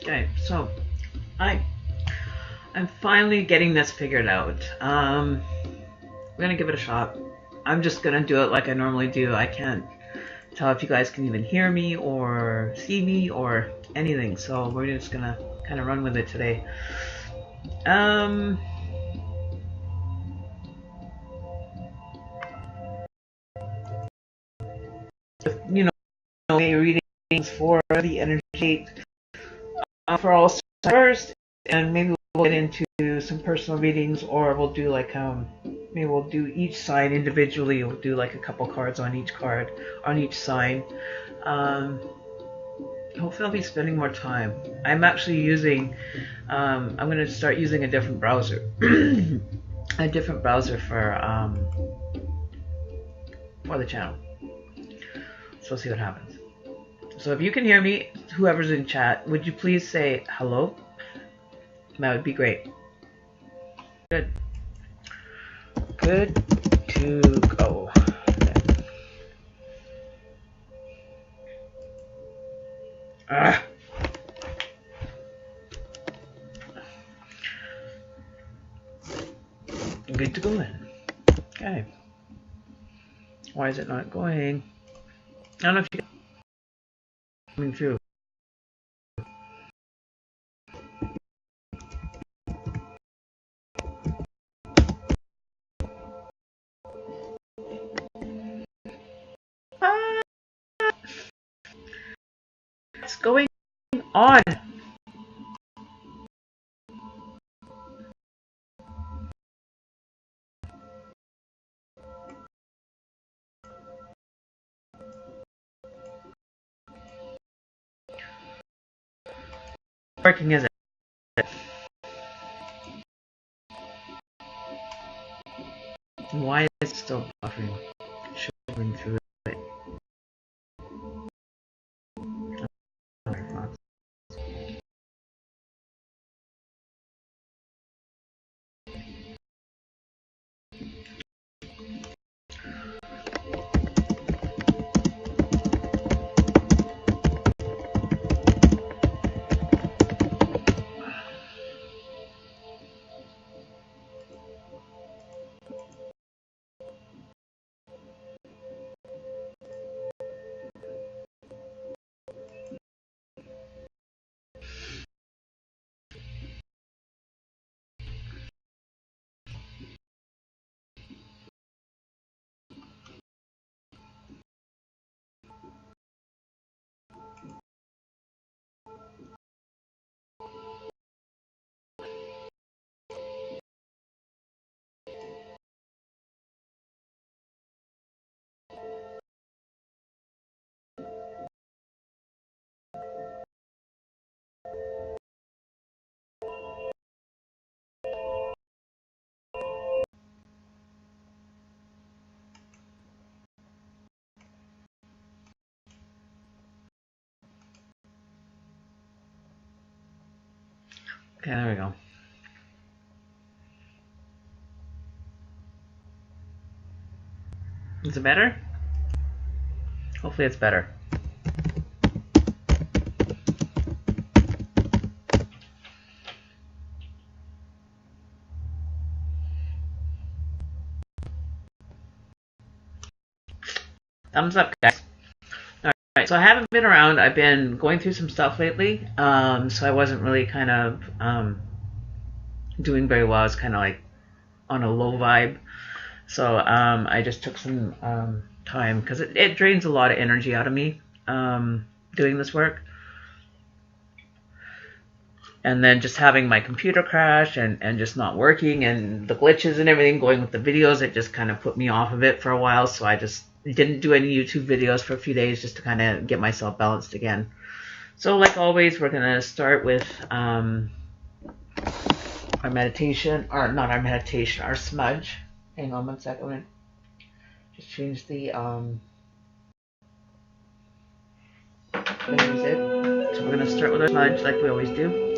Okay, so I'm finally getting this figured out. I'm gonna give it a shot. I'm just gonna do it like I normally do. I can't tell if you guys can even hear me or see me or anything, so we're just gonna kind of run with it today. Um, you know, readings for the energy for all first, and maybe we'll get into some personal readings, or we'll do like maybe we'll do each sign individually. We'll do like a couple cards on each card, on each sign. Hopefully I'll be spending more time. I'm actually using, I'm going to start using a different browser. A different browser for the channel. So we'll see what happens. So if you can hear me, whoever's in chat, would you please say hello? That would be great. Good. Good to go. Ah. Good to go then. Okay. Why is it not going? I don't know if you can coming through. Ah. What's going on? Working, is it? Why is it still buffering? Showing through it. Okay, there we go. Is it better? Hopefully it's better. Thumbs up, guys. Alright, so I haven't been around. I've been going through some stuff lately. So I wasn't really kind of doing very well. I was kind of like on a low vibe. So I just took some time because it drains a lot of energy out of me doing this work. And then just having my computer crash and just not working and the glitches and everything going with the videos, it just kind of put me off of it for a while. So I just didn't do any YouTube videos for a few days just to kind of get myself balanced again. So like always, we're going to start with our meditation, or not our meditation, our smudge. Hang on one second. I'm going to just change the music. So we're going to start with our smudge like we always do.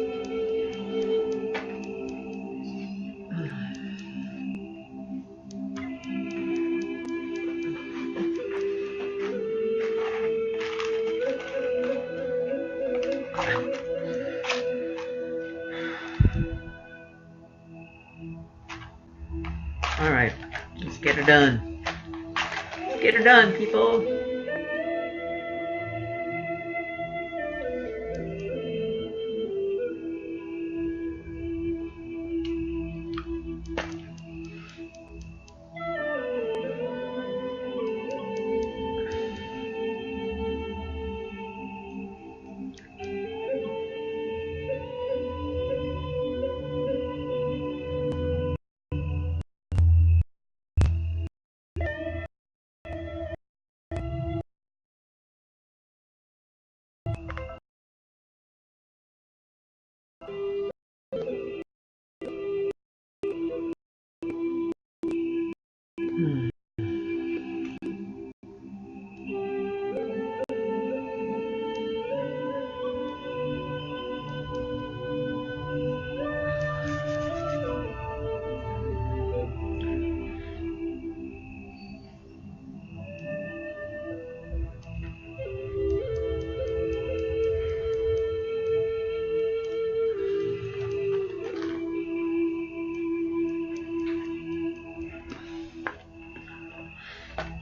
done. Get her done, people.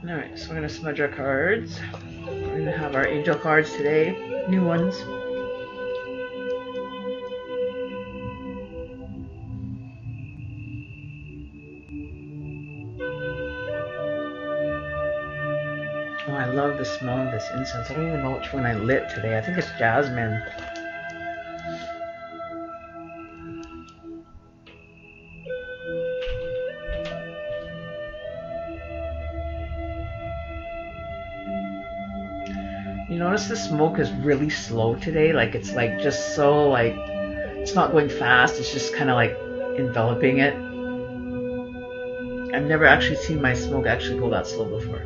Alright, so we're going to smudge our cards. We're going to have our angel cards today, new ones. Oh, I love the smell of this incense. I don't even know which one I lit today. I think it's jasmine. You notice the smoke is really slow today? Like it's like just so like, it's not going fast. It's just kind of like enveloping it. I've never actually seen my smoke actually go that slow before.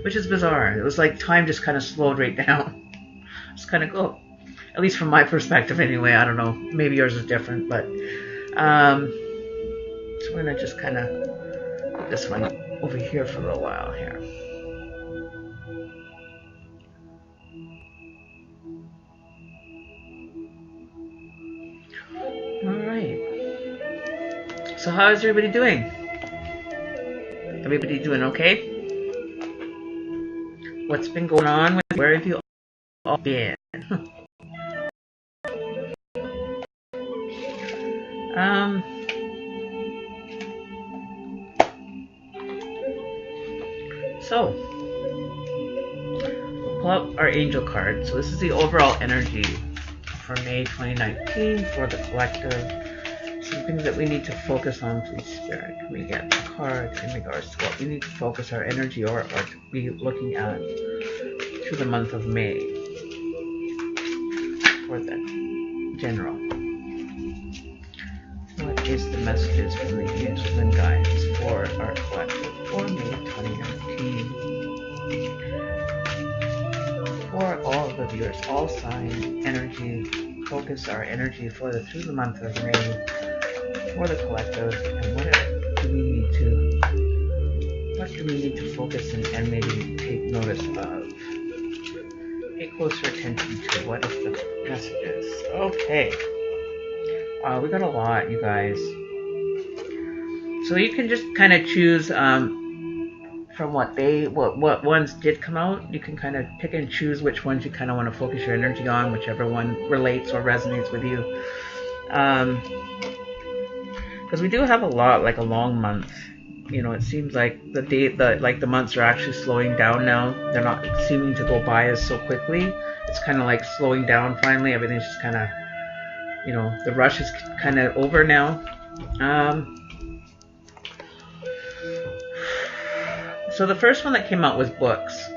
Which is bizarre. It was like time just kind of slowed right down. It's kind of cool. At least from my perspective anyway. I don't know. Maybe yours is different. But so we're going to just kind of put this one over here for a little while here. Alright. So how is everybody doing? Everybody doing okay? What's been going on? Where have you all been? So, we'll pull up our angel card. So this is the overall energy for May 2019 for the collective. Some things that we need to focus on, please, Spirit. Can we get a card in regards to what we need to focus our energy or to be looking at through the month of May for the general? What is the messages from the angels and guides for our collective for May 2019? For all the viewers, all signs, energy, focus our energy for through the month of May for the collective, and what do we need to focus and maybe take notice of? Pay closer attention to what is the messages. Okay. We got a lot, you guys. So you can just kind of choose from what ones did come out. You can kind of pick and choose which ones you kind of want to focus your energy on, whichever one relates or resonates with you. Because we do have a lot, like a long month. You know, it seems like the months are actually slowing down now. They're not seeming to go by as so quickly. It's kind of like slowing down finally. Everything's just kind of, you know, the rush is kind of over now. So the first one that came out was books.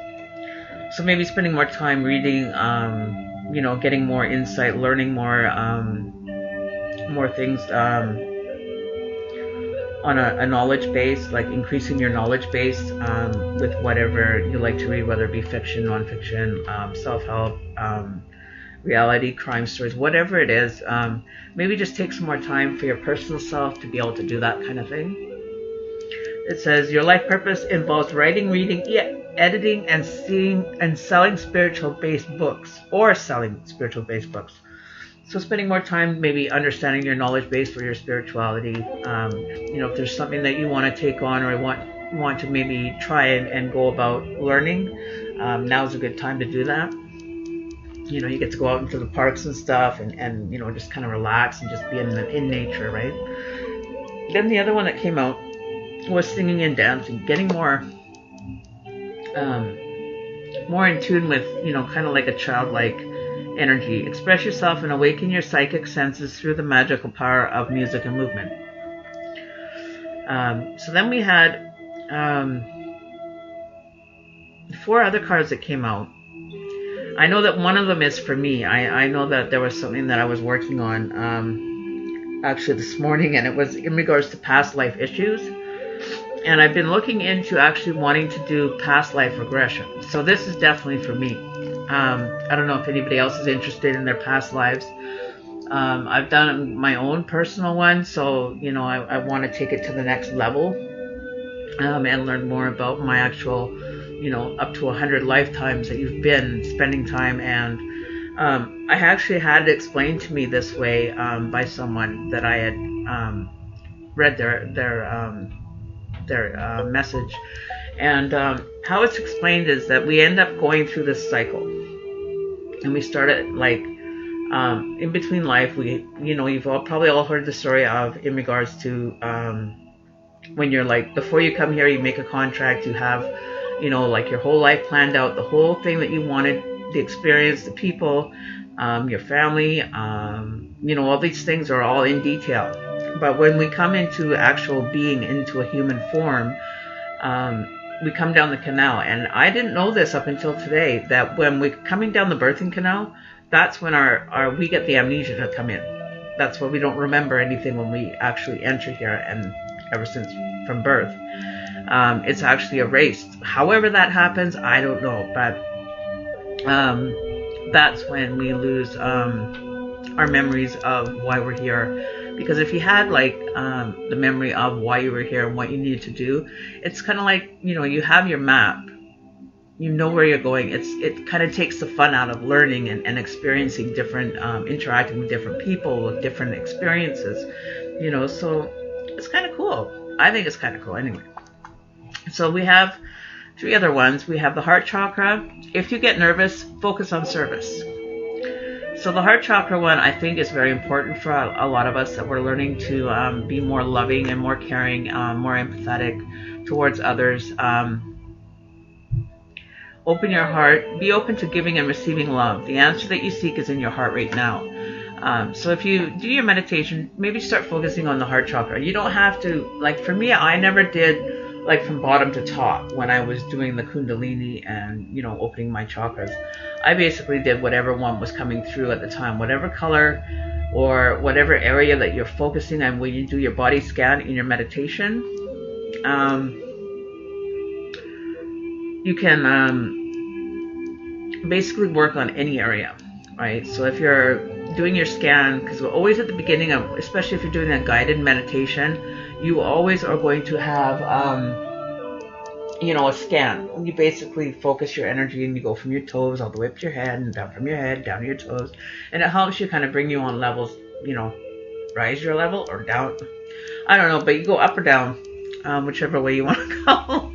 So maybe spending more time reading, you know, getting more insight, learning more things on a knowledge base, like increasing your knowledge base with whatever you like to read, whether it be fiction, non-fiction, self-help, reality, crime stories, whatever it is. Maybe just take some more time for your personal self to be able to do that kind of thing. It says your life purpose involves writing, reading, editing, and selling spiritual-based books, or selling spiritual-based books. So spending more time maybe understanding your knowledge base for your spirituality. You know, if there's something that you want to take on or want to maybe try and go about learning, now's a good time to do that. You know, you get to go out into the parks and stuff, and you know, just kind of relax and just be in nature, right? Then the other one that came out was singing and dancing, getting more in tune with, you know, kind of like a childlike energy. Express yourself and awaken your psychic senses through the magical power of music and movement. So then we had 4 other cards that came out. I know that one of them is for me. I know that there was something that I was working on actually this morning, and it was in regards to past life issues. And I've been looking into actually wanting to do past life regression. So this is definitely for me. I don't know if anybody else is interested in their past lives. I've done my own personal one, so you know, I want to take it to the next level and learn more about my actual, you know, up to 100 lifetimes that you've been spending time. And I actually had it explained to me this way by someone that I had read their message. And how it's explained is that we end up going through this cycle, and we start at like in between life. We, you know, you've probably all heard the story of, in regards to when you're like, before you come here, you make a contract, you have, you know, like your whole life planned out, the whole thing that you wanted, the experience, the people, your family, you know, all these things are all in detail. But when we come into actual being, into a human form, we come down the canal. And I didn't know this up until today, that when we're coming down the birthing canal, that's when we get the amnesia to come in. That's why we don't remember anything when we actually enter here, and ever since from birth. It's actually erased. However that happens, I don't know. But that's when we lose our memories of why we're here. Because if you had like the memory of why you were here and what you needed to do, it's kind of like, you know, you have your map. You know where you're going. It kind of takes the fun out of learning and experiencing different, interacting with different people with different experiences. You know, so it's kind of cool. I think it's kind of cool anyway. So we have 3 other ones. We have the heart chakra. If you get nervous, focus on service. So the heart chakra one, I think, is very important for a lot of us, that we're learning to be more loving and more caring, more empathetic towards others. Open your heart. Be open to giving and receiving love. The answer that you seek is in your heart right now. So if you do your meditation, maybe start focusing on the heart chakra. You don't have to, like for me, I never did like from bottom to top when I was doing the Kundalini and, you know, opening my chakras. I basically did whatever one was coming through at the time, whatever color or whatever area that you're focusing on when you do your body scan in your meditation. You can basically work on any area, right? So if you're doing your scan, because we're always at the beginning of, especially if you're doing a guided meditation, you always are going to have, you know, a scan. You basically focus your energy and you go from your toes all the way up to your head, and down from your head, down to your toes. And it helps you kind of bring you on levels, you know, rise your level or down. I don't know, but you go up or down, whichever way you want to go.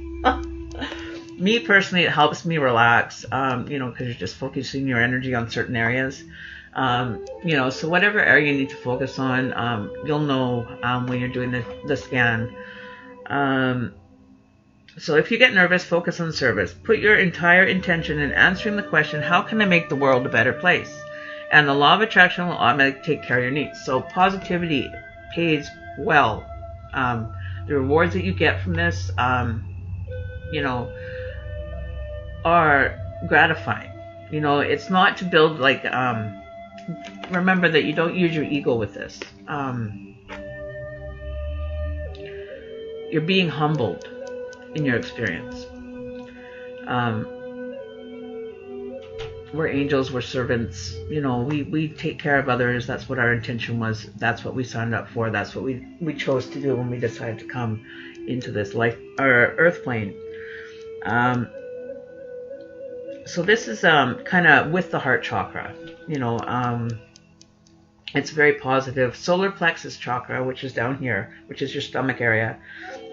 Me personally, it helps me relax, you know, because you're just focusing your energy on certain areas. You know, so whatever area you need to focus on, you'll know when you're doing the scan. So if you get nervous, focus on service. Put your entire intention in answering the question, how can I make the world a better place? And the law of attraction will automatically take care of your needs. So positivity pays well. The rewards that you get from this, you know, are gratifying. You know, it's not to build like, remember that you don't use your ego with this. You're being humbled in your experience. We're angels, we're servants, you know, we take care of others. That's what our intention was. That's what we signed up for. That's what we chose to do when we decided to come into this life or earth plane. So this is kind of with the heart chakra, you know, it's very positive. Solar plexus chakra, which is down here, which is your stomach area.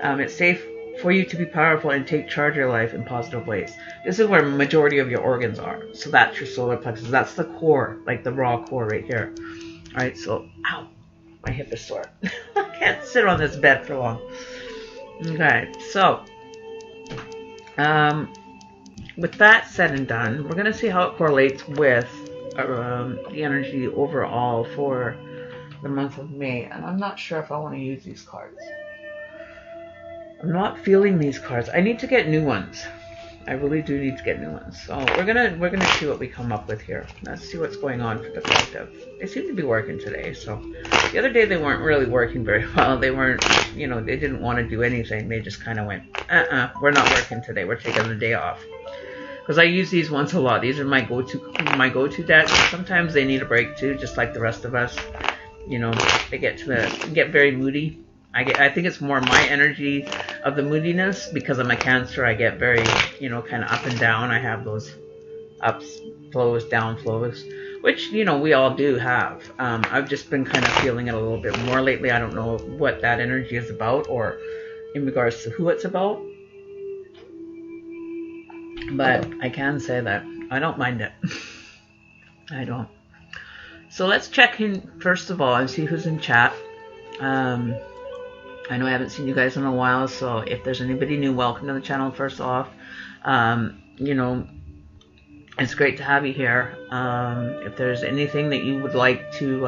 It's safe for you to be powerful and take charge of your life in positive ways. This is where the majority of your organs are. So that's your solar plexus. That's the core, like the raw core right here. All right, so, ow, my hip is sore. I can't sit on this bed for long. Okay, so, with that said and done, we're going to see how it correlates with the energy overall for the month of May. And I'm not sure if I want to use these cards. I'm not feeling these cards. I need to get new ones. I really do need to get new ones. So we're gonna see what we come up with here. Let's see what's going on for the collective. They seem to be working today. So the other day they weren't really working very well. They weren't, you know, they didn't want to do anything. They just kind of went, we're not working today. We're taking the day off. Because I use these ones a lot. These are my go-to decks. Sometimes they need a break too, just like the rest of us. You know, they get very moody. I think it's more my energy of the moodiness because I'm a Cancer. I get very, you know, kind of up and down. I have those ups, flows, down flows, which, you know, we all do have. I've just been kind of feeling it a little bit more lately. I don't know what that energy is about or in regards to who it's about. But I can say that I don't mind it. I don't. So let's check in first of all and see who's in chat. I know I haven't seen you guys in a while, so if there's anybody new, welcome to the channel first off. You know, it's great to have you here. If there's anything that you would like to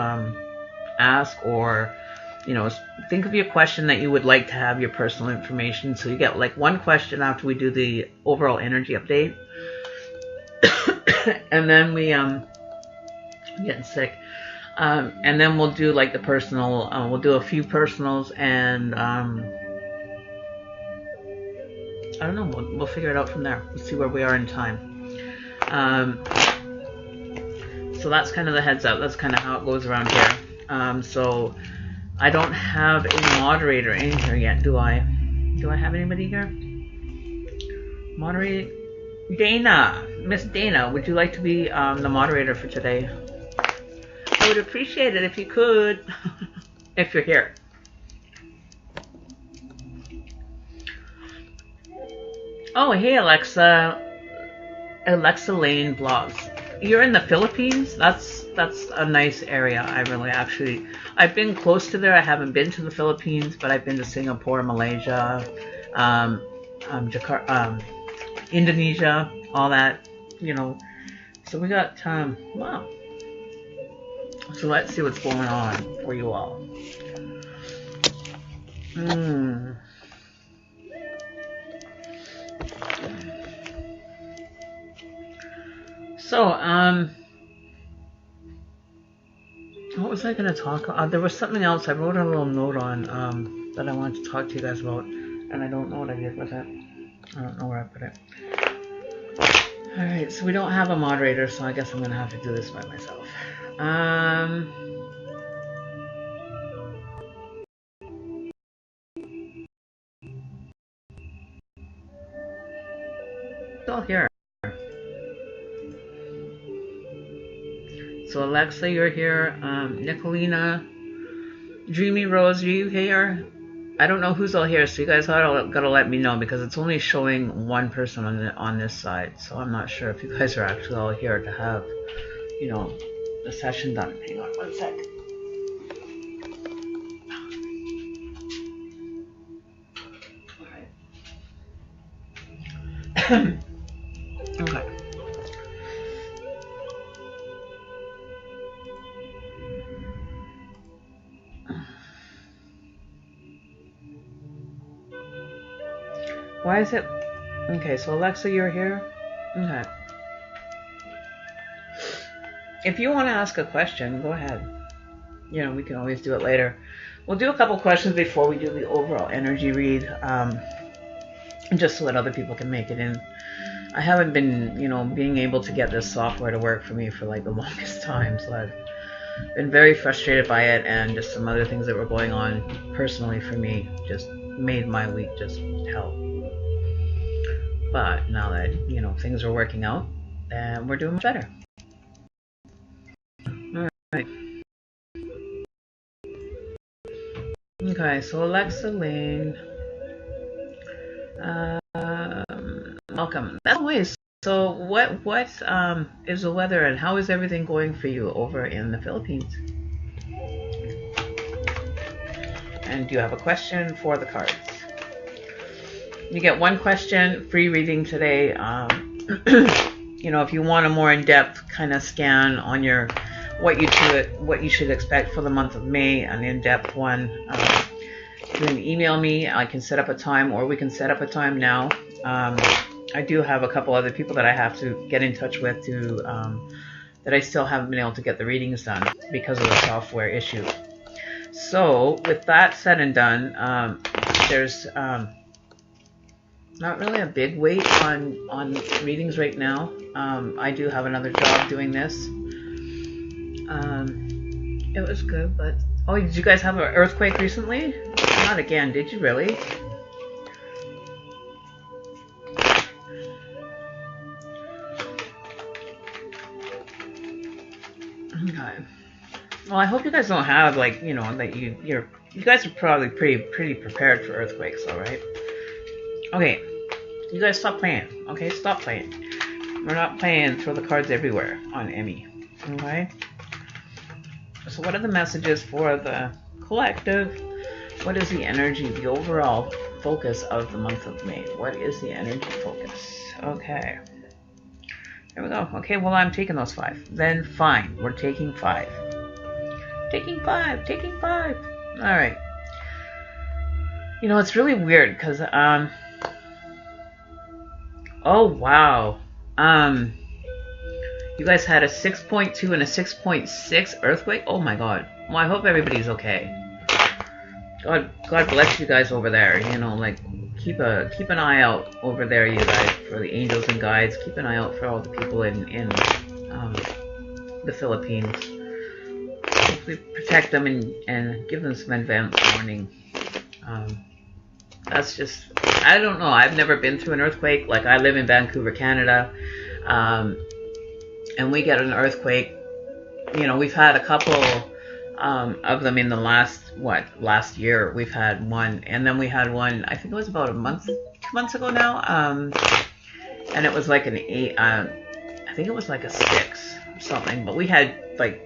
ask, or, you know, think of your question that you would like to have your personal information. So you get like one question after we do the overall energy update. And then I'm getting sick. And then we'll do like the personal, we'll do a few personals, and I don't know, we'll figure it out from there. We'll see where we are in time. So that's kind of the heads up. That's kind of how it goes around here. So I don't have a moderator in here yet, do I? Do I have anybody here? Moderate Dana, Miss Dana, would you like to be the moderator for today? I would appreciate it if you could, if you're here. Oh, hey Alexa Lane Vlogs. You're in the Philippines? That's a nice area. I've been close to there. I haven't been to the Philippines, but I've been to Singapore, Malaysia, Jakarta, Indonesia, all that, you know. So we got wow. So let's see what's going on for you all. So, what was I going to talk about? There was something else. I wrote a little note on that I wanted to talk to you guys about, and I don't know what I did with it. I don't know where I put it. Alright, so we don't have a moderator, so I guess I'm going to have to do this by myself. It's all here. So Alexa, you're here. Nicolina, Dreamy Rose, are you here? I don't know who's all here, so you guys gotta let me know, because it's only showing one person on this side. So I'm not sure if you guys are actually all here to have, you know, the session done. Hang on one sec. Alright. Okay. Why is it? Okay, so Alexa, you're here? Okay. If you want to ask a question, go ahead. You know, we can always do it later. We'll do a couple questions before we do the overall energy read, just so that other people can make it in. I haven't been, you know, being able to get this software to work for me for like the longest time, so I've been very frustrated by it, and just some other things that were going on personally for me just made my week just hell. But now that, you know, things are working out, and we're doing much better. Alright. Okay, so Alexa Lane. Welcome. That's nice. So what is the weather and how is everything going for you over in the Philippines? And do you have a question for the cards? You get one question, free reading today. You know, if you want a more in-depth kind of scan on your what you should expect for the month of May, an in-depth one, you can email me. I can set up a time, or we can set up a time now. I do have a couple other people that I have to get in touch with to that I still haven't been able to get the readings done because of the software issue. So with that said and done, there's not really a big weight on readings right now. I do have another job doing this. It was good, but oh, did you guys have an earthquake recently? Not again, did you really? Okay. Well, I hope you guys don't have, like, you know, that you guys are probably pretty prepared for earthquakes, all right? Okay, you guys stop playing. Okay, stop playing. We're not playing throw the cards everywhere on Emmy. Okay. So what are the messages for the collective? What is the energy, the overall focus of the month of May? What is the energy focus? Okay. There we go. Okay, well, I'm taking those 5. Then fine, we're taking 5. Taking 5. Taking 5. All right. You know, it's really weird because oh wow. You guys had a 6.2 and a 6.6 earthquake. Oh my god. Well, I hope everybody's okay. God bless you guys over there. You know, like keep an eye out over there, you guys, for the angels and guides. Keep an eye out for all the people in the Philippines. Hopefully protect them and give them some advance warning. That's just, I don't know. I've never been through an earthquake. Like, I live in Vancouver, Canada, and we get an earthquake. You know, we've had a couple of them in the last year. We've had one, and then we had one, I think it was about 2 months ago now, and it was like an 8, I think it was like a 6 or something, but we had like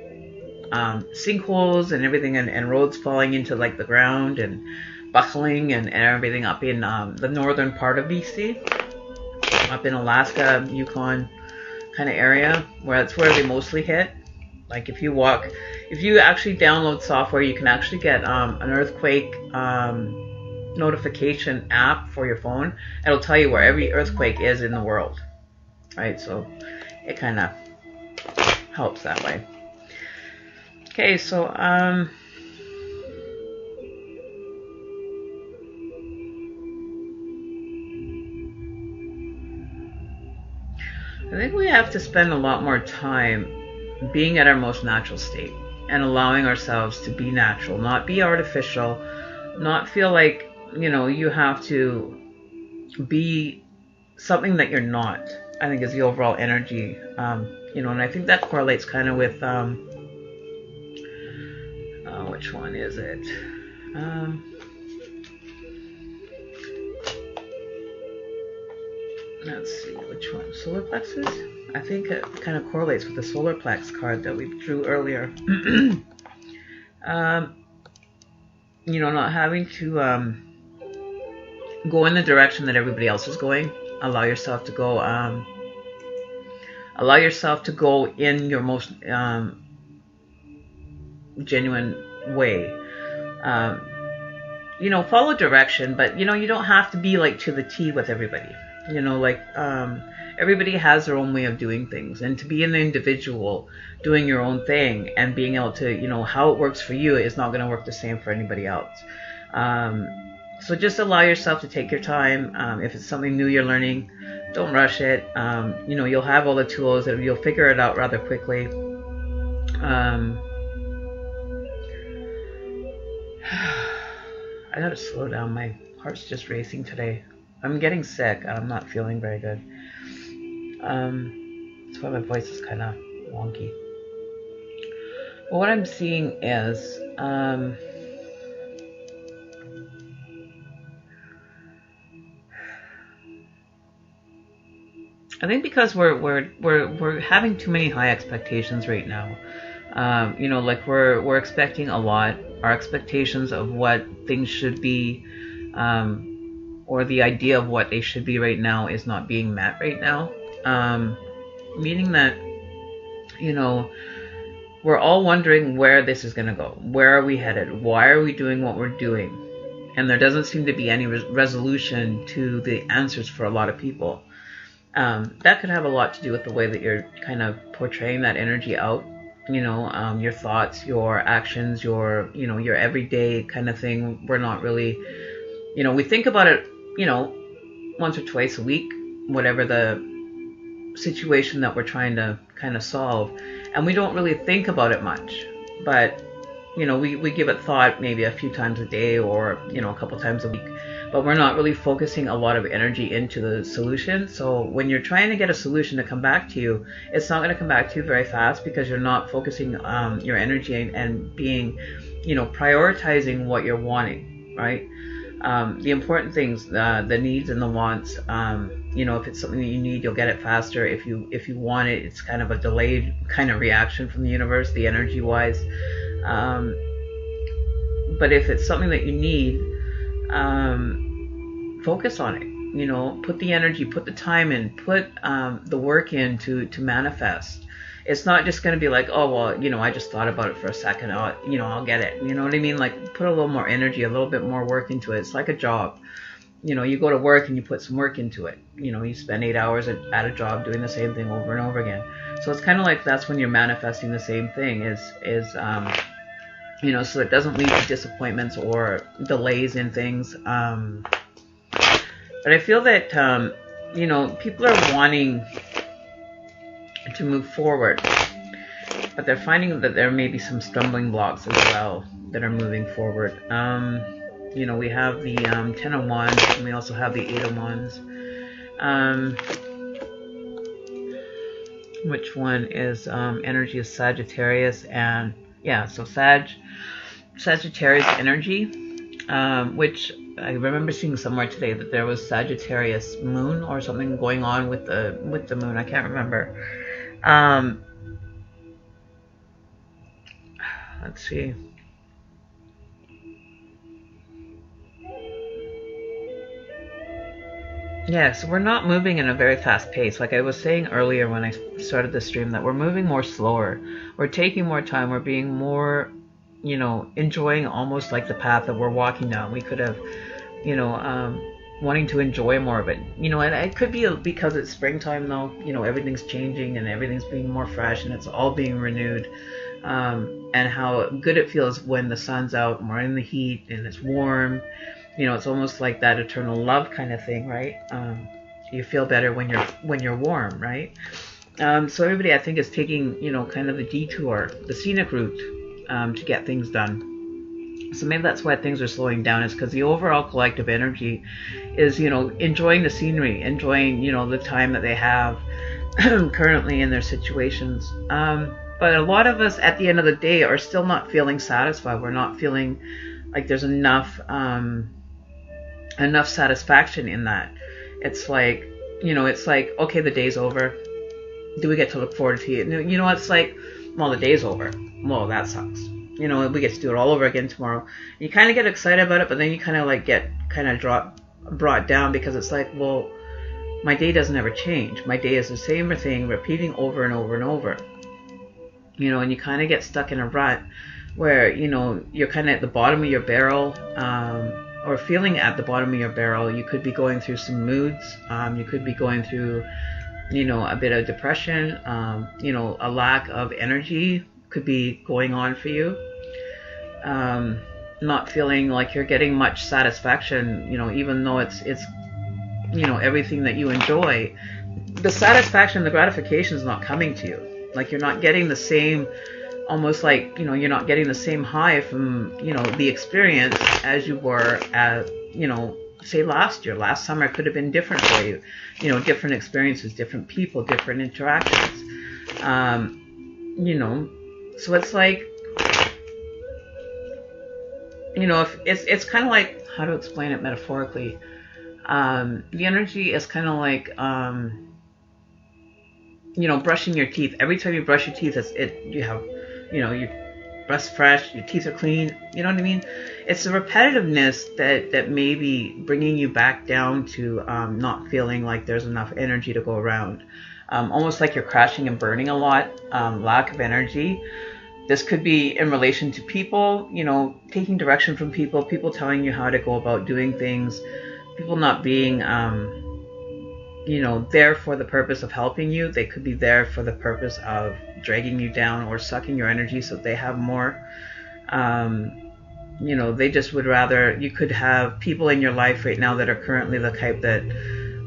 sinkholes and everything, and roads falling into like the ground and buckling and everything up in the northern part of BC, up in Alaska, Yukon kind of area, where that's where they mostly hit. Like if you actually download software, you can actually get an earthquake notification app for your phone. It'll tell you where every earthquake is in the world, right? So it kind of helps that way. Okay, so I think we have to spend a lot more time being at our most natural state and allowing ourselves to be natural, not be artificial, not feel like, you know, you have to be something that you're not. I think is the overall energy, you know, and I think that correlates kind of with which one is it? Let's see, which one? Solar plexus? I think it kind of correlates with the solar plex card that we drew earlier. You know, not having to go in the direction that everybody else is going. Allow yourself to go. Allow yourself to go in your most genuine way. You know, follow direction, but you know, you don't have to be like to the T with everybody. You know, like everybody has their own way of doing things, and to be an individual doing your own thing and being able to, you know, how it works for you is not going to work the same for anybody else. So just allow yourself to take your time. If it's something new you're learning, don't rush it. You know, you'll have all the tools and you'll figure it out rather quickly. I gotta slow down. My heart's just racing today. I'm getting sick. I'm not feeling very good. That's why my voice is kind of wonky. But what I'm seeing is I think because we're having too many high expectations right now. You know, like we're expecting a lot. Our expectations of what things should be, or the idea of what they should be right now, is not being met right now. Meaning that, you know, we're all wondering where this is going to go. Where are we headed? Why are we doing what we're doing? And there doesn't seem to be any resolution to the answers for a lot of people. That could have a lot to do with the way that you're kind of portraying that energy out. You know, your thoughts, your actions, your, you know, your everyday kind of thing. We're not really, you know, we think about it, you know, once or twice a week, whatever the situation that we're trying to kind of solve, and we don't really think about it much. But, you know, we give it thought maybe a few times a day, or, you know, a couple times a week, but we're not really focusing a lot of energy into the solution. So when you're trying to get a solution to come back to you, it's not going to come back to you very fast, because you're not focusing your energy and being, you know, prioritizing what you're wanting, right? The important things, the needs and the wants. You know, if it's something that you need, you'll get it faster. If you want it, it's kind of a delayed kind of reaction from the universe, the energy wise. But if it's something that you need, focus on it. You know, put the energy, put the time in, put the work in to manifest. It's not just going to be like, oh, well, you know, I just thought about it for a second. I'll get it. You know what I mean? Like, put a little more energy, a little bit more work into it. It's like a job. You know, you go to work and you put some work into it. You know, you spend 8 hours at a job doing the same thing over and over again. So it's kind of like that's when you're manifesting the same thing, you know, so it doesn't lead to disappointments or delays in things. But I feel that, you know, people are wanting to move forward, but they're finding that there may be some stumbling blocks as well that are moving forward. You know, we have the 10 of Wands, and we also have the 8 of Wands. Which one is energy is Sagittarius, and yeah, so Sagittarius energy, which I remember seeing somewhere today that there was Sagittarius moon or something going on with the moon. I can't remember. Let's see. Yeah, so we're not moving in a very fast pace. Like I was saying earlier when I started the stream, that we're moving more slower. We're taking more time. We're being more, you know, enjoying almost like the path that we're walking down. We could have, you know, wanting to enjoy more of it. You know, and it could be because it's springtime though. You know, everything's changing and everything's being more fresh and it's all being renewed. And how good it feels when the sun's out and we're in the heat and it's warm. You know, it's almost like that eternal love kind of thing, right? You feel better when you're warm, right? So everybody, I think, is taking, you know, kind of the detour, the scenic route, to get things done. So maybe that's why things are slowing down, is because the overall collective energy is, you know, enjoying the scenery, enjoying, you know, the time that they have currently in their situations. But a lot of us, at the end of the day, are still not feeling satisfied. We're not feeling like there's enough satisfaction in that. It's like, you know, it's like, okay, the day's over. Do we get to look forward to it? You know, it's like, well, the day's over. Well, that sucks. You know, we get to do it all over again tomorrow. You kind of get excited about it, but then you kind of like get kind of brought down, because it's like, well, my day doesn't ever change. My day is the same thing, repeating over and over and over. You know, and you kind of get stuck in a rut where, you know, you're kind of at the bottom of your barrel, or feeling at the bottom of your barrel. You could be going through some moods. You could be going through, you know, a bit of depression. You know, a lack of energy could be going on for you. Not feeling like you're getting much satisfaction, you know, even though it's you know, everything that you enjoy. The satisfaction, the gratification is not coming to you. Like, you're not getting the same, almost like, you know, you're not getting the same high from, you know, the experience as you were at, you know, say last year. Last summer could have been different for you. You know, different experiences, different people, different interactions. You know, so it's like, you know, if it's kind of like, how to explain it metaphorically. The energy is kind of like, you know, brushing your teeth. Every time you brush your teeth, you have, you know, you brush fresh, your teeth are clean. You know what I mean? It's the repetitiveness that may be bringing you back down to not feeling like there's enough energy to go around. Almost like you're crashing and burning a lot, lack of energy. This could be in relation to people, you know, taking direction from people, people telling you how to go about doing things, people not being, you know, there for the purpose of helping you. They could be there for the purpose of dragging you down or sucking your energy so they have more. You know, they just would rather, you could have people in your life right now that are currently the type that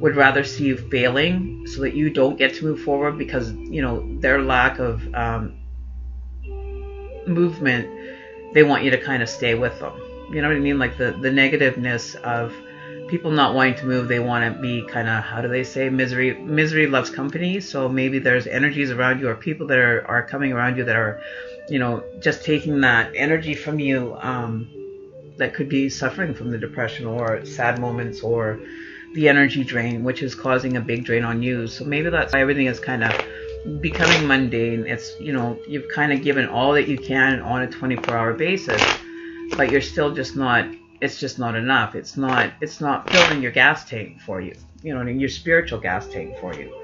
would rather see you failing so that you don't get to move forward because, you know, their lack of movement, they want you to kind of stay with them. You know what I mean? Like the negativeness of people not wanting to move, they want to be kind of, how do they say, misery loves company. So maybe there's energies around you or people that are coming around you that are, you know, just taking that energy from you, that could be suffering from the depression or sad moments or the energy drain, which is causing a big drain on you. So maybe that's why everything is kind of becoming mundane. It's, you know, you've kind of given all that you can on a 24-hour basis, but you're still just not, it's just not enough. It's not filling your gas tank for you. You know what I mean? Your spiritual gas tank for you.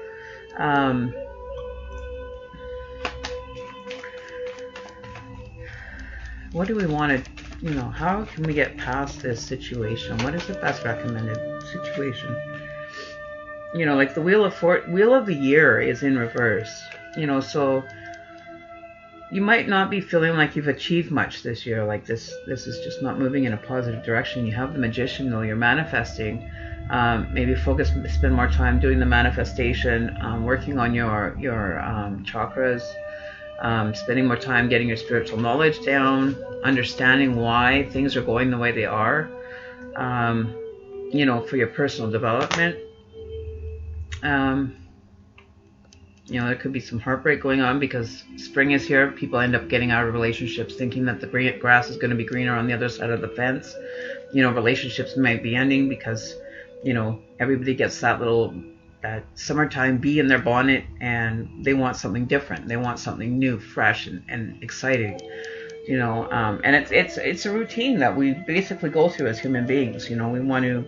What do we want to, you know, how can we get past this situation? What is the best recommended situation? You know, like the wheel of the year is in reverse. You know, so you might not be feeling like you've achieved much this year. Like this is just not moving in a positive direction. You have the Magician, though. You're manifesting. Maybe spend more time doing the manifestation, working on your chakras. Spending more time getting your spiritual knowledge down, understanding why things are going the way they are, you know, for your personal development. You know, there could be some heartbreak going on because spring is here. People end up getting out of relationships thinking that the grass is going to be greener on the other side of the fence. You know, relationships might be ending because, you know, everybody gets that summertime bee in their bonnet and they want something different. They want something new, fresh, and exciting. You know, and it's a routine that we basically go through as human beings. You know, we want to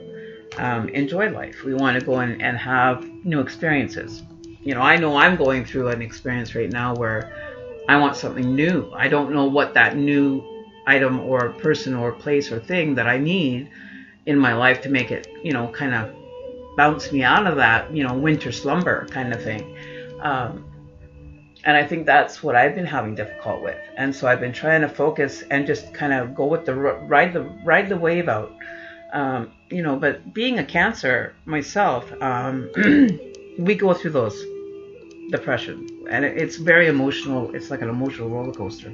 enjoy life. We want to go and have new experiences. You know I'm going through an experience right now where I want something new. I don't know what that new item or person or place or thing that I need in my life to make it, you know, kind of bounce me out of that, you know, winter slumber kind of thing. And I think that's what I've been having difficult with. And so I've been trying to focus and just kind of go with ride the wave out. You know, but being a Cancer myself, we go through those depression, and it's very emotional. It's like an emotional roller coaster.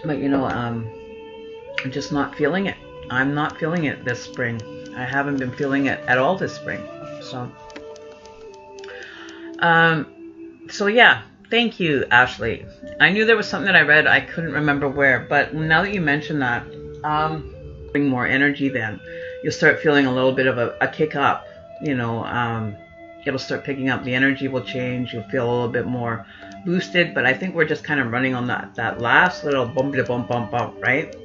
But you know, I'm just not feeling it. I'm not feeling it this spring. I haven't been feeling it at all this spring. So yeah, thank you, Ashley. I knew there was something that I read. I couldn't remember where, but now that you mentioned that, bring more energy. Then you'll start feeling a little bit of a kick up. You know, it'll start picking up. The energy will change. You'll feel a little bit more boosted. But I think we're just kind of running on that last little bump, right?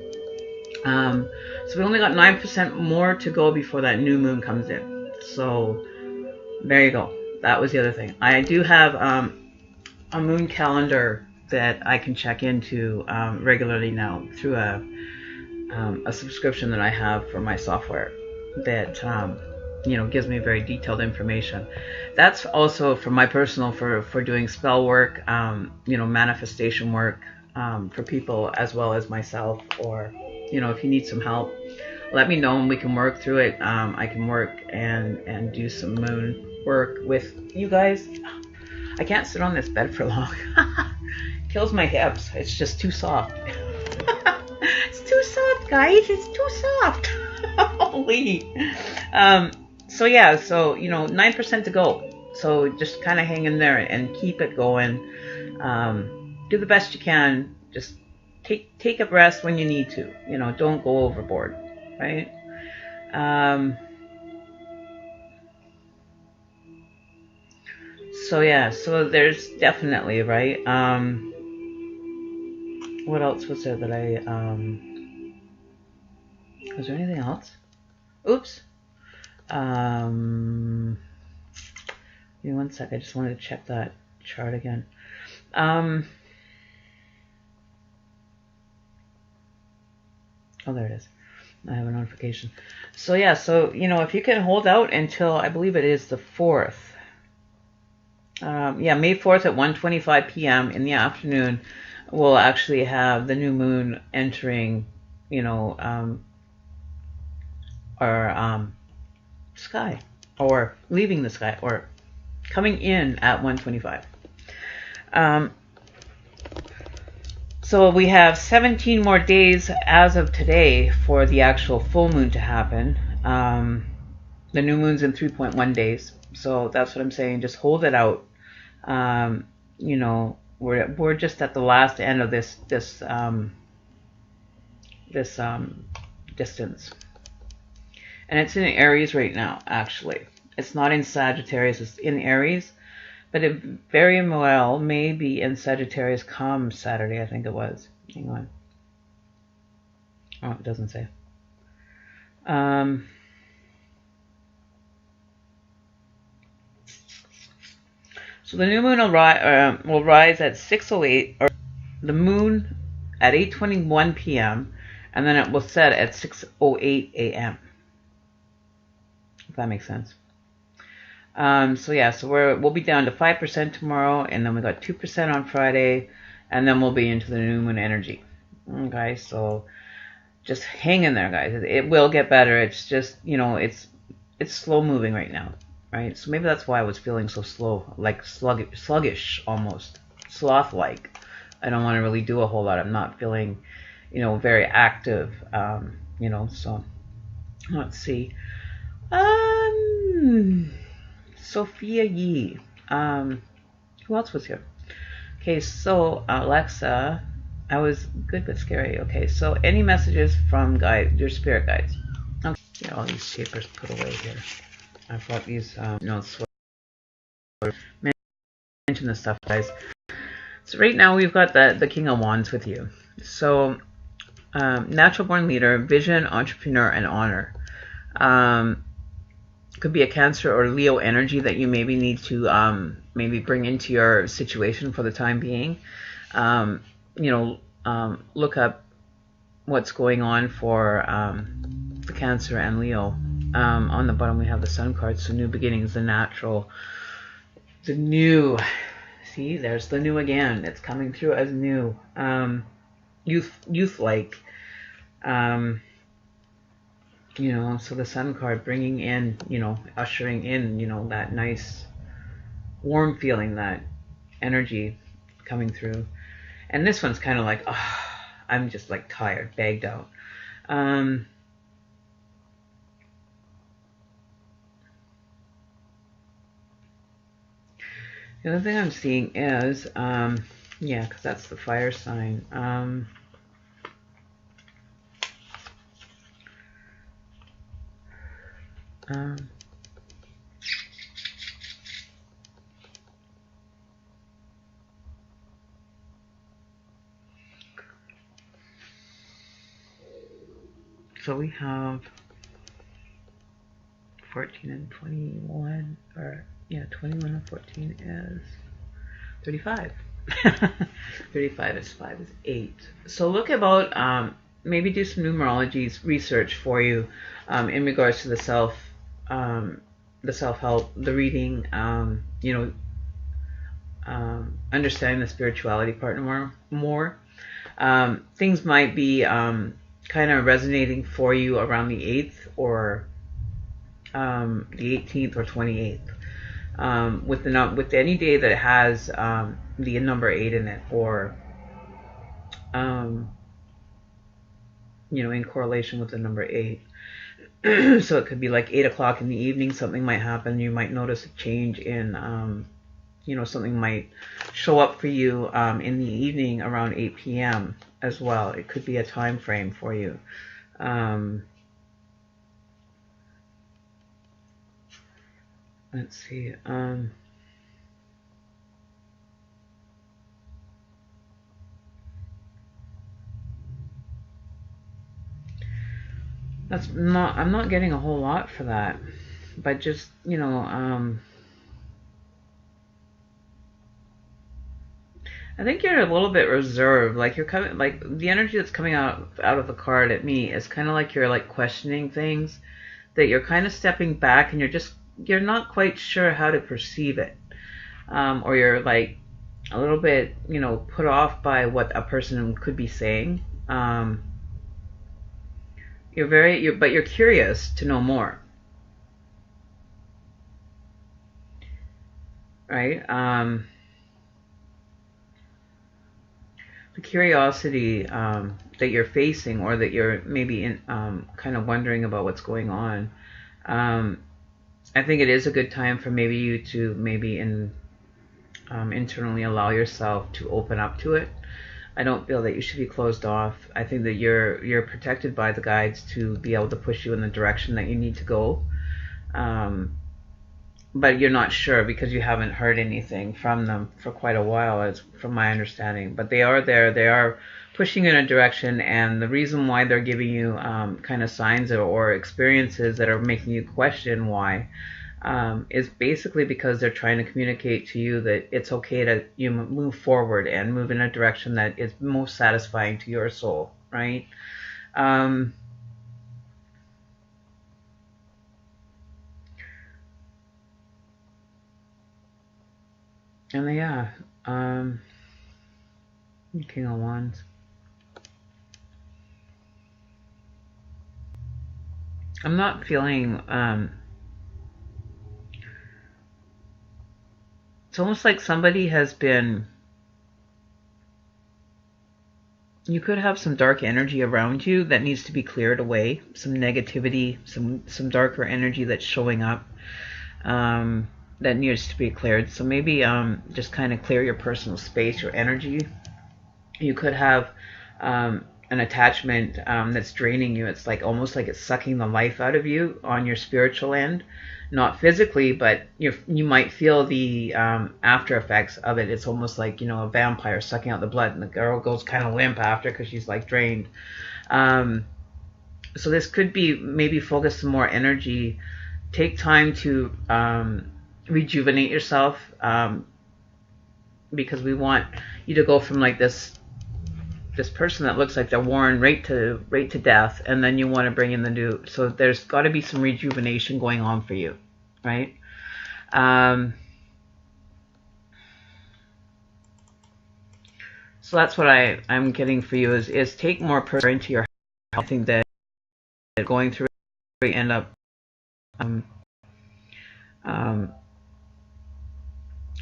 So we only got 9% more to go before that new moon comes in. So there you go. That was the other thing. I do have a moon calendar that I can check into regularly now through a subscription that I have for my software that you know, gives me very detailed information. That's also for my personal, for doing spell work, you know, manifestation work for people as well as myself. Or, you know, if you need some help, let me know and we can work through it. I can work and do some moon work with you guys. I can't sit on this bed for long. Kills my hips. It's just too soft. It's too soft, guys. It's too soft. Holy. So yeah, so, you know, 9% to go. So just kind of hang in there and keep it going. Do the best you can. Just take a rest when you need to. You know, don't go overboard, right? So yeah, so there's definitely, right? What else was there that I was there anything else? Oops. Give me one sec, I just wanted to check that chart again. Oh, there it is. I have a notification. So yeah, so you know, if you can hold out until I believe it is the 4th. Yeah, May 4th at 1:25 p.m. in the afternoon, we'll actually have the new moon entering, you know, our sky, or leaving the sky, or coming in at 1:25. So we have 17 more days as of today for the actual full moon to happen. The new moon's in 3.1 days, so that's what I'm saying. Just hold it out. You know, we're just at the last end of this distance, and it's in Aries right now. Actually, it's not in Sagittarius; it's in Aries. But it very well may be in Sagittarius come Saturday, I think it was. Hang on. Oh, it doesn't say. So the new moon will rise at 6:08, or the moon at 8:21 p.m., and then it will set at 6:08 a.m. If that makes sense. So yeah, so we'll be down to 5% tomorrow, and then we got 2% on Friday, and then we'll be into the new moon energy. Okay, so just hang in there, guys. It will get better. It's just, you know, it's slow moving right now, right? So maybe that's why I was feeling so slow, like sluggish almost, sloth-like. I don't want to really do a whole lot. I'm not feeling, you know, very active, you know. So let's see. Sophia Yee. Who else was here? Okay, so Alexa, I was good but scary. Okay, so any messages from your spirit guides? Okay, get all these papers put away here. I've got these notes. Mention this stuff, guys. So right now we've got the King of Wands with you. So natural born leader, vision, entrepreneur, and honor. Could be a Cancer or Leo energy that you maybe need to maybe bring into your situation for the time being. You know, look up what's going on for the Cancer and Leo. On the bottom we have the Sun card, so new beginnings, the natural, the new. See, there's the new again. It's coming through as new. Youth-like. You know, so the Sun card bringing in, you know, ushering in, you know, that nice warm feeling, that energy coming through. And this one's kind of like, oh, I'm just like tired, bagged out. The other thing I'm seeing is, yeah, because that's the fire sign. So we have 14 and 21, or yeah, 21 and 14 is 35. 35 is 5 is 8. So look about, maybe do some numerology research for you in regards to the self-help, the reading, you know, understanding the spirituality part more. Things might be kind of resonating for you around the 8th or the 18th or 28th. With any day that has the number 8 in it, or you know, in correlation with the number 8. So it could be like 8 o'clock in the evening, something might happen. You might notice a change in, you know, something might show up for you in the evening around 8 p.m. as well. It could be a time frame for you. Let's see. I'm not getting a whole lot for that, but just, you know, I think you're a little bit reserved. Like you're coming, like the energy that's coming out of the card at me is kind of like you're like questioning things, that you're kind of stepping back and you're not quite sure how to perceive it, or you're like a little bit, you know, put off by what a person could be saying. But you're curious to know more, right? The curiosity that you're facing, or that you're maybe in, kind of wondering about what's going on. I think it is a good time for maybe you to internally allow yourself to open up to it. I don't feel that you should be closed off. I think that you're protected by the guides to be able to push you in the direction that you need to go. But you're not sure because you haven't heard anything from them for quite a while, as from my understanding. But they are there. They are pushing you in a direction, and the reason why they're giving you kind of signs or experiences that are making you question why is basically because they're trying to communicate to you that it's okay to move forward and move in a direction that is most satisfying to your soul, right? And yeah, King of Wands. I'm not feeling, it's almost like somebody has been, you could have some dark energy around you that needs to be cleared away, some negativity, some darker energy that's showing up, that needs to be cleared. So maybe just kind of clear your personal space, your energy. You could have an attachment that's draining you. It's like almost like it's sucking the life out of you on your spiritual end, not physically, but you might feel the after effects of it. It's almost like, you know, a vampire sucking out the blood, and the girl goes kind of limp after because she's like drained. So this could be maybe focus some more energy. Take time to rejuvenate yourself, because we want you to go from like this person that looks like they're worn right to death, and then you want to bring in the new. So there's got to be some rejuvenation going on for you, right? So that's what I'm getting for you is take more pressure into your health. I think that going through it, you end up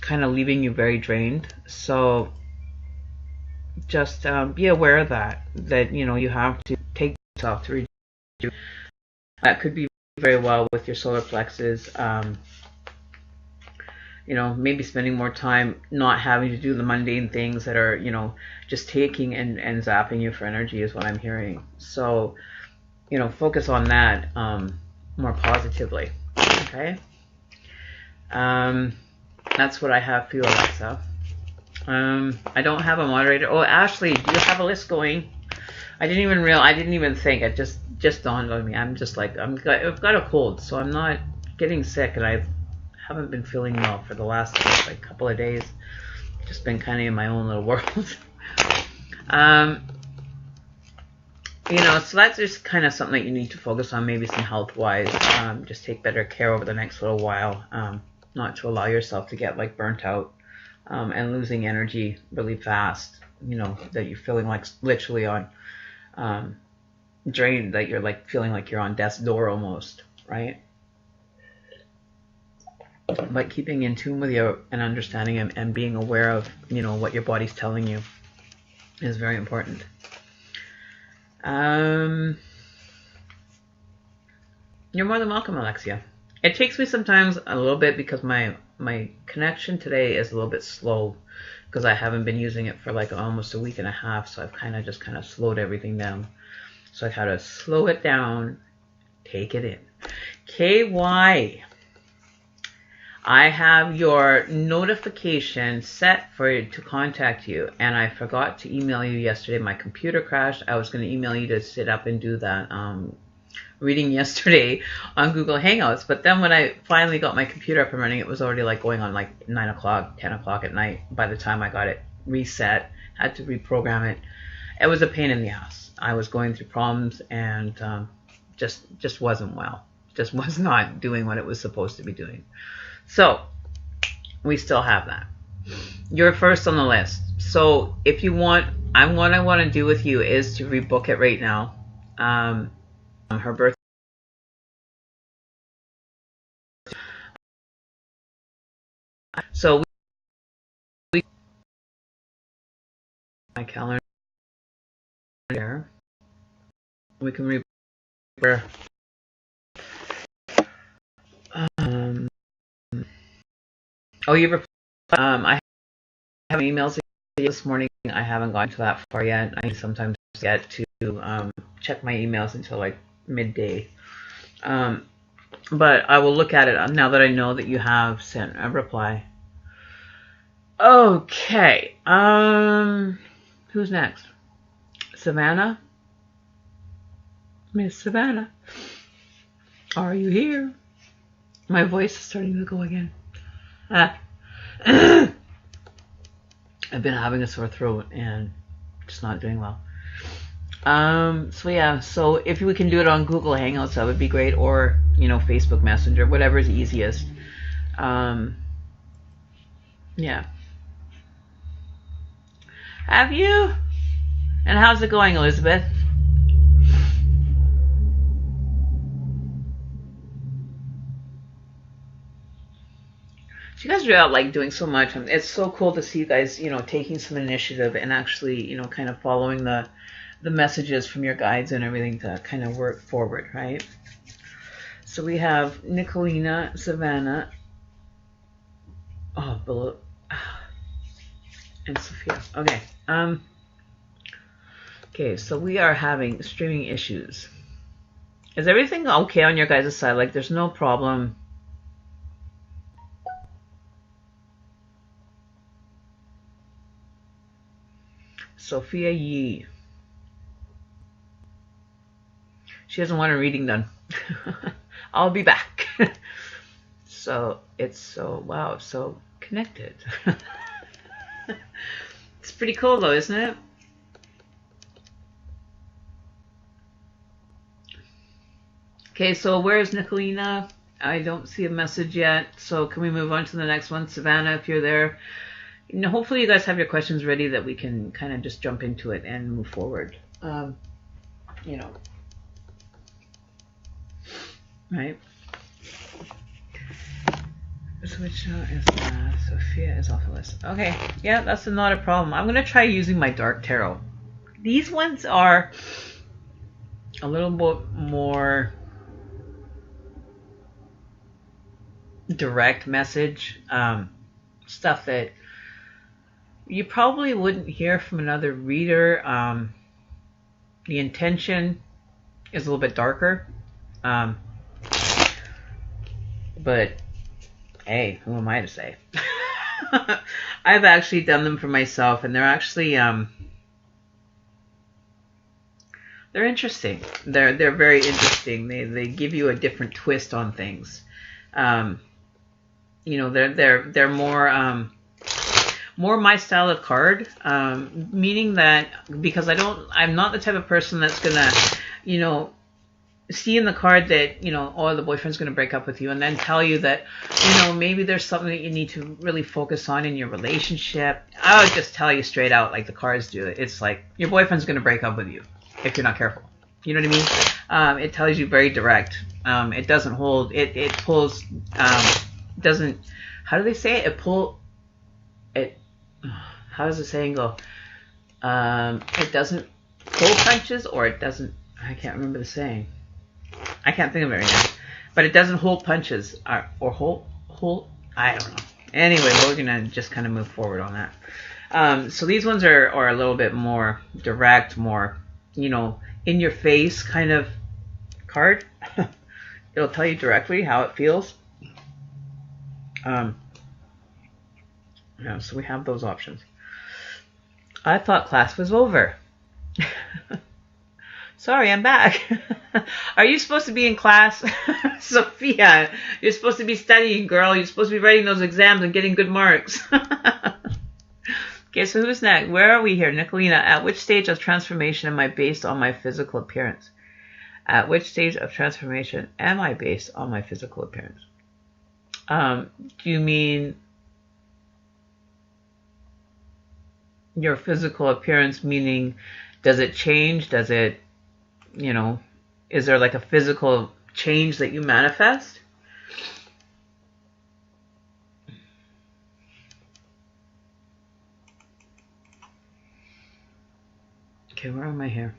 kind of leaving you very drained. So just be aware of that you know, you have to take yourself to rejuvenate. That could be very well with your solar plexus. You know, maybe spending more time not having to do the mundane things that are, you know, just taking and zapping you for energy is what I'm hearing. So, you know, focus on that more positively. Okay. That's what I have for you, Alexa. I don't have a moderator. Oh, Ashley, do you have a list going? I didn't even think. It just dawned on me. I'm just like, I've got a cold, so I'm not getting sick, and I haven't been feeling well for the last like couple of days. Just been kind of in my own little world. You know, so that's just kind of something that you need to focus on, maybe some health-wise. Just take better care over the next little while, not to allow yourself to get like burnt out and losing energy really fast. You know, that you're feeling like literally on drained, that you're like feeling like you're on death's door almost, right? But keeping in tune with you and understanding and being aware of, you know, what your body's telling you is very important. You're more than welcome, Alexia. It takes me sometimes a little bit because my connection today is a little bit slow because I haven't been using it for like almost a week and a half, so I've kind of slowed everything down. So I've had to slow it down, take it in. KY, I have your notification set to contact you, and I forgot to email you yesterday. My computer crashed. I was going to email you to sit up and do that reading yesterday on Google Hangouts, but then when I finally got my computer up and running, it was already like going on like 9 o'clock, 10 o'clock at night by the time I got it reset, had to reprogram it. It was a pain in the ass. I was going through problems and just wasn't well. Just was not doing what it was supposed to be doing. So we still have that. You're first on the list. So if you want, what I want to do with you is to rebook it right now. Her birthday. So my calendar there. We can rebook. Oh, you replied. I have emails this morning. I haven't gone to that far yet. I sometimes get to check my emails until like midday. But I will look at it now that I know that you have sent a reply. Okay. Who's next? Savannah? Miss Savannah. Are you here? My voice is starting to go again. I've been having a sore throat and just not doing well. So yeah, so if we can do it on Google Hangouts, that would be great, or Facebook Messenger, whatever is easiest. Yeah. Have you? And how's it going, Elizabeth? So you guys are out like doing so much. It's so cool to see you guys, taking some initiative and actually, kind of following the messages from your guides and everything to kind of work forward, right? So we have Nicolina, Savannah, and Sophia. Okay. Okay, so we are having streaming issues. Is everything okay on your guys' side? Like, there's no problem? Sophia Yee. She doesn't want a reading done. I'll be back. So it's so connected. It's pretty cool though, isn't it? Okay, so where's Nicolina? I don't see a message yet. So can we move on to the next one? Savannah, if you're there. Hopefully you guys have your questions ready that we can kind of just jump into it and move forward. Right? Switch is Sophia is off the list. Okay, yeah, that's not a problem. I'm gonna try using my Dark Tarot. These ones are a little bit more direct message, stuff that you probably wouldn't hear from another reader. The intention is a little bit darker, but hey, who am I to say? I've actually done them for myself, and they're actually they're interesting. They're very interesting. They give you a different twist on things. They're more my style of card, meaning that because I'm not the type of person that's gonna, see in the card that, the boyfriend's gonna break up with you and then tell you that, maybe there's something that you need to really focus on in your relationship. I would just tell you straight out, like the cards do it. It's like your boyfriend's gonna break up with you if you're not careful. You know what I mean? It tells you very direct. It doesn't hold. It pulls. Doesn't. How do they say it? It. How does the saying go? It doesn't pull punches, or it doesn't. I can't remember the saying. I can't think of it right now. But it doesn't hold punches, or hold. I don't know. Anyway, we're gonna just kind of move forward on that. So these ones are a little bit more direct, more, in your face kind of card. It'll tell you directly how it feels. So we have those options. I thought class was over. Sorry, I'm back. Are you supposed to be in class? Sophia, you're supposed to be studying, girl. You're supposed to be writing those exams and getting good marks. Okay, so who's next? Where are we here? Nicolina, at which stage of transformation am I based on my physical appearance? At which stage of transformation am I based on my physical appearance? Do you mean your physical appearance, meaning does it change? Does it, you know, is there like a physical change that you manifest? Okay, where am I here?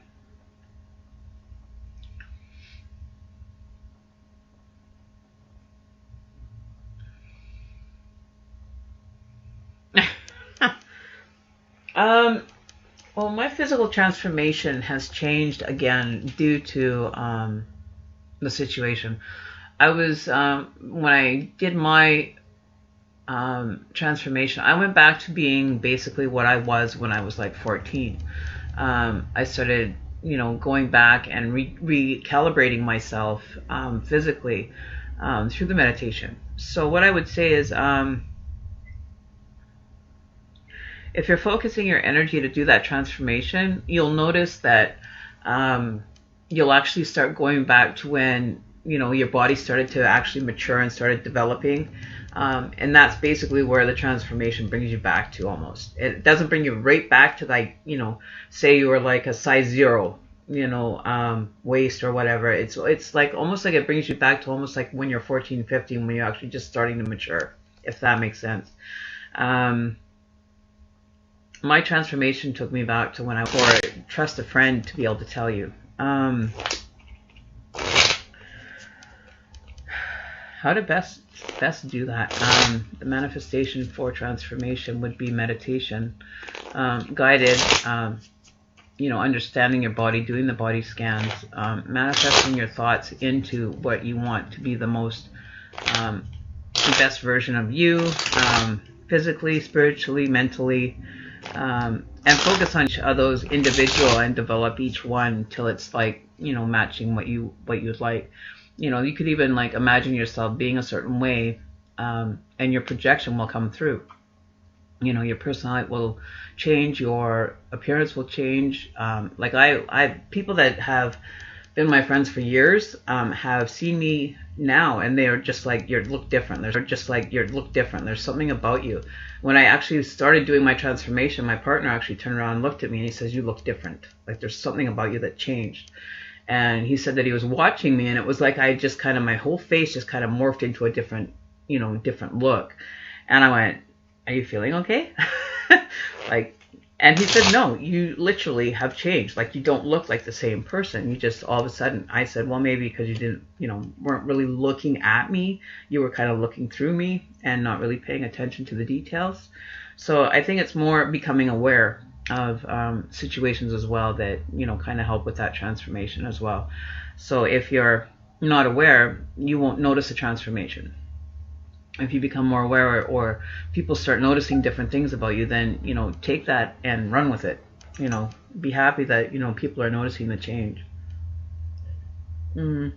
Well, my physical transformation has changed again due to the situation. I was, when I did my transformation, I went back to being basically what I was when I was like 14. I started, you know, going back and recalibrating myself physically through the meditation. So what I would say is, if you're focusing your energy to do that transformation, you'll notice that you'll actually start going back to when, you know, your body started to actually mature and started developing. And that's basically where the transformation brings you back to almost. It doesn't bring you right back to, like, you know, say you were like a size 0, you know, waist or whatever. It's like almost like it brings you back to almost like when you're 14, 15, when you're actually just starting to mature, if that makes sense. My transformation took me back to when I trust a friend to be able to tell you. How to best do that? The manifestation for transformation would be meditation, guided, you know, understanding your body, doing the body scans, manifesting your thoughts into what you want to be the most, the best version of you, physically, spiritually, mentally, and focus on each of those individual and develop each one till it's like, you know, matching what you'd like. You know, you could even like imagine yourself being a certain way, and your projection will come through. You know, your personality will change, your appearance will change. Like I people that have been my friends for years have seen me now, and they are just like, you look different. They're just like, you look different. There's something about you. When I actually started doing my transformation, my partner actually turned around and looked at me and he says, you look different. Like there's something about you that changed. And he said that he was watching me, and it was like I just kind of, my whole face just kind of morphed into a different, you know, different look. And I went, are you feeling okay? Like, and he said, no, you literally have changed. Like, you don't look like the same person. You just, all of a sudden, I said, well, maybe because you didn't, you know, weren't really looking at me. You were kind of looking through me and not really paying attention to the details. So I think it's more becoming aware of situations as well that, you know, kind of help with that transformation as well. So if you're not aware, you won't notice a transformation. If you become more aware, or people start noticing different things about you, then, you know, take that and run with it. You know, be happy that, you know, people are noticing the change. You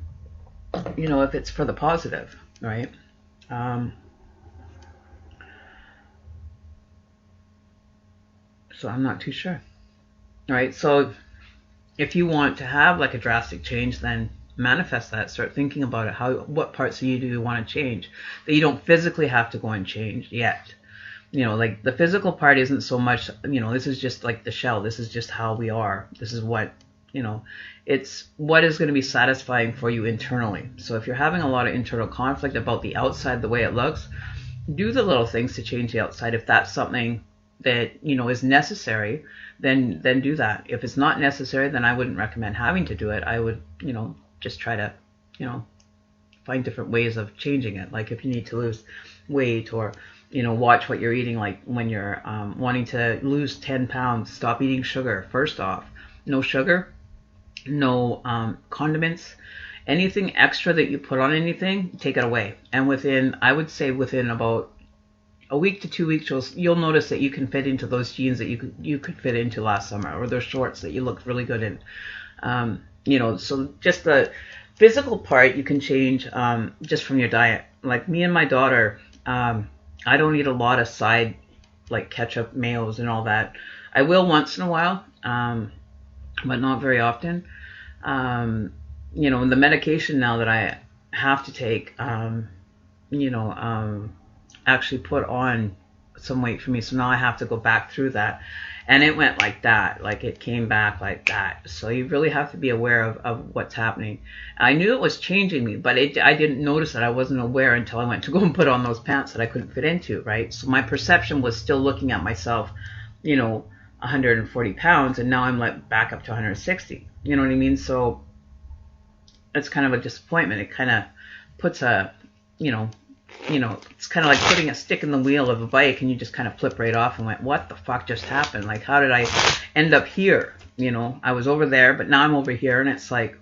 know, if it's for the positive, right? So I'm not too sure. All right, so if you want to have like a drastic change, then manifest that. Start thinking about it. What parts of you do you want to change that you don't physically have to go and change yet? You know, like the physical part isn't so much, you know, this is just like the shell. This is just how we are. This is what, you know, it's what is going to be satisfying for you internally. So if you're having a lot of internal conflict about the outside, the way it looks, do the little things to change the outside. If that's something that, you know, is necessary, then do that. If it's not necessary, then I wouldn't recommend having to do it. I would, you know, just try to, you know, find different ways of changing it. Like if you need to lose weight, or, you know, watch what you're eating. Like when you're wanting to lose 10 pounds, stop eating sugar. First off, no sugar, no condiments, anything extra that you put on anything, take it away. And within, I would say within about a week to 2 weeks, you'll notice that you can fit into those jeans that you could fit into last summer, or those shorts that you looked really good in. You know, so just the physical part you can change just from your diet. Like me and my daughter, I don't eat a lot of side, like ketchup, mayos, and all that. I will once in a while, but not very often. You know, the medication now that I have to take, you know, actually put on some weight for me. So now I have to go back through that. And it went like that, like it came back like that. So you really have to be aware of what's happening. I knew it was changing me, but I didn't notice it. I wasn't aware until I went to go and put on those pants that I couldn't fit into, right? So my perception was still looking at myself, you know, 140 pounds, and now I'm like back up to 160. You know what I mean? So it's kind of a disappointment. It kind of puts a, you know, it's kind of like putting a stick in the wheel of a bike and you just kind of flip right off and went, what the fuck just happened? Like, how did I end up here? You know, I was over there, but now I'm over here, and it's like,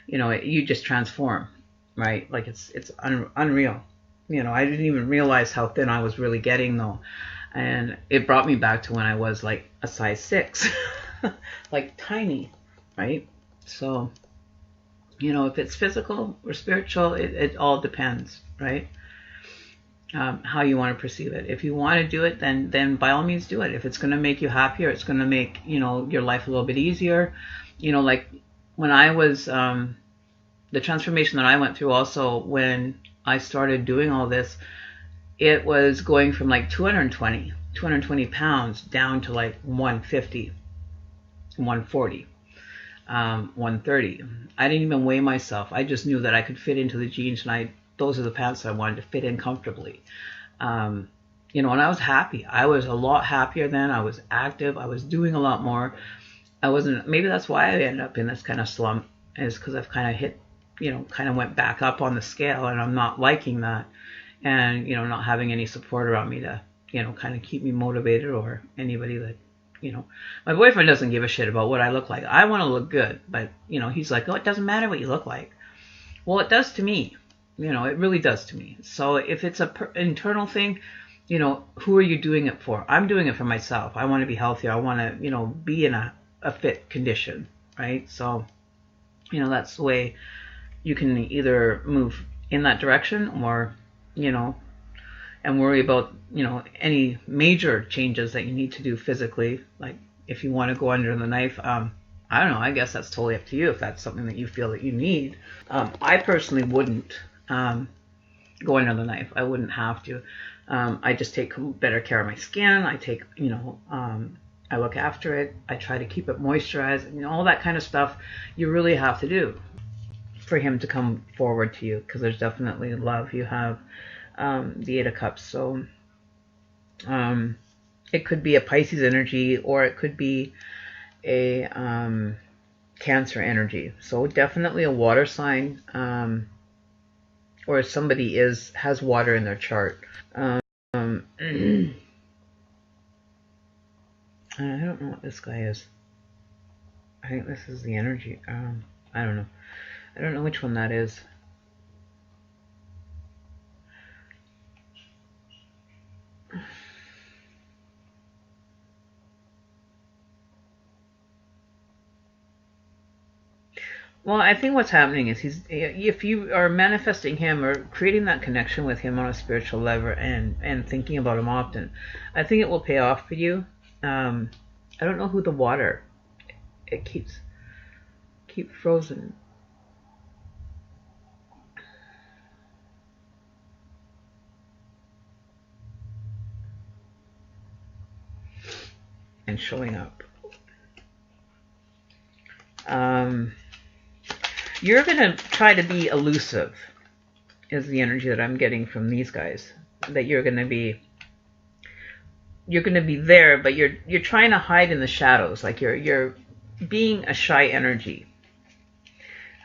you know, you just transform, right? Like it's unreal. You know, I didn't even realize how thin I was really getting though. And it brought me back to when I was like a size 6, like tiny, right? So, you know, if it's physical or spiritual, it all depends, right? How you want to perceive it. If you want to do it, then by all means do it. If it's going to make you happier, it's going to make, you know, your life a little bit easier. You know, like when I was, the transformation that I went through also when I started doing all this, it was going from like 220 pounds down to like 150, 140, 130. I didn't even weigh myself. I just knew that I could fit into the jeans, and those are the pants I wanted to fit in comfortably. You know, and I was happy. I was a lot happier then. I was active. I was doing a lot more. Maybe that's why I ended up in this kind of slump, is because I've kind of hit, you know, kind of went back up on the scale, and I'm not liking that. And, you know, not having any support around me to, you know, kind of keep me motivated, or anybody that, you know, my boyfriend doesn't give a shit about what I look like. I want to look good, but, you know, he's like, oh, it doesn't matter what you look like. Well, it does to me. You know, it really does to me. So if it's an internal thing, you know, who are you doing it for? I'm doing it for myself. I want to be healthier. I want to, you know, be in a fit condition, right? So, you know, that's the way you can either move in that direction, or, you know, and worry about, you know, any major changes that you need to do physically. Like if you want to go under the knife, I don't know. I guess that's totally up to you if that's something that you feel that you need. I personally wouldn't go under the knife. I wouldn't have to. I just take better care of my skin. I take, you know, I look after it. I try to keep it moisturized. You know, all that kind of stuff you really have to do for him to come forward to you, because there's definitely love. You have the 8 of Cups. So it could be a Pisces energy, or it could be a Cancer energy. So definitely a water sign, or somebody has water in their chart. I don't know what this guy is. I think this is the energy. I don't know. I don't know which one that is. Well, I think what's happening is if you are manifesting him or creating that connection with him on a spiritual level and thinking about him often, I think it will pay off for you. I don't know who the water. It keep frozen. And showing up. You're going to try to be elusive, is the energy that I'm getting from these guys. That you're going to be there, but you're trying to hide in the shadows. Like you're being a shy energy.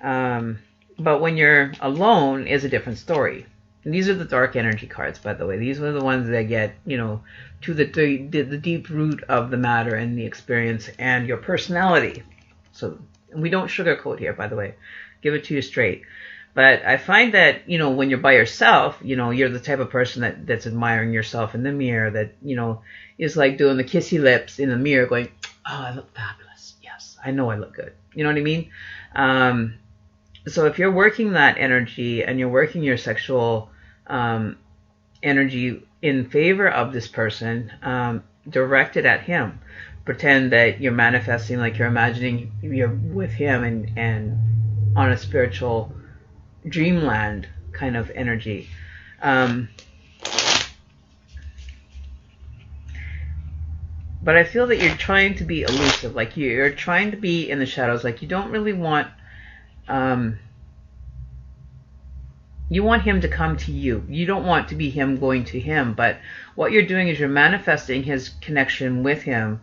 But when you're alone is a different story. And these are the dark energy cards, by the way. These are the ones that get, you know, to the deep root of the matter and the experience and your personality. So we don't sugarcoat here, by the way. Give it to you straight. But I find that, you know, when you're by yourself, you know, you're the type of person that's admiring yourself in the mirror, that, you know, is like doing the kissy lips in the mirror going, oh, I look fabulous. Yes, I know I look good. You know what I mean? So if you're working that energy and you're working your sexual energy in favor of this person, direct it at him. Pretend that you're manifesting, like you're imagining you're with him and on a spiritual dreamland kind of energy. But I feel that you're trying to be elusive, like you're trying to be in the shadows, like you don't really want, you want him to come to you. You don't want to be him going to him, but what you're doing is you're manifesting his connection with him,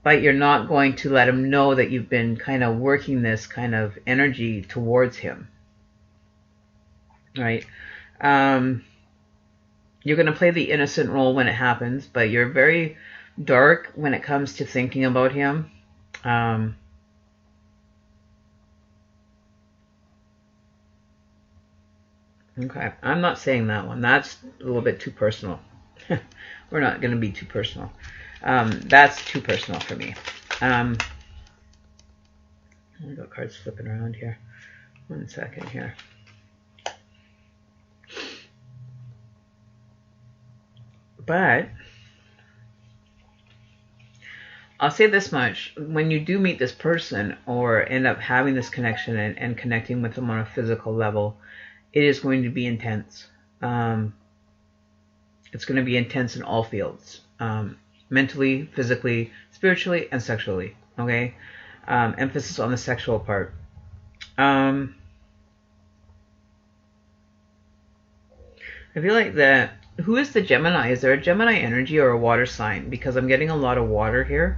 but you're not going to let him know that you've been kind of working this kind of energy towards him, right? You're going to play the innocent role when it happens, but you're very dark when it comes to thinking about him. Okay, I'm not saying that one. That's a little bit too personal. We're not going to be too personal. That's too personal for me. I got cards flipping around here. 1 second here. But I'll say this much. When you do meet this person or end up having this connection and connecting with them on a physical level, it is going to be intense. It's going to be intense in all fields. Mentally, physically, spiritually, and sexually. Okay? Emphasis on the sexual part. I feel like that. Who is the Gemini? Is there a Gemini energy or a water sign? Because I'm getting a lot of water here.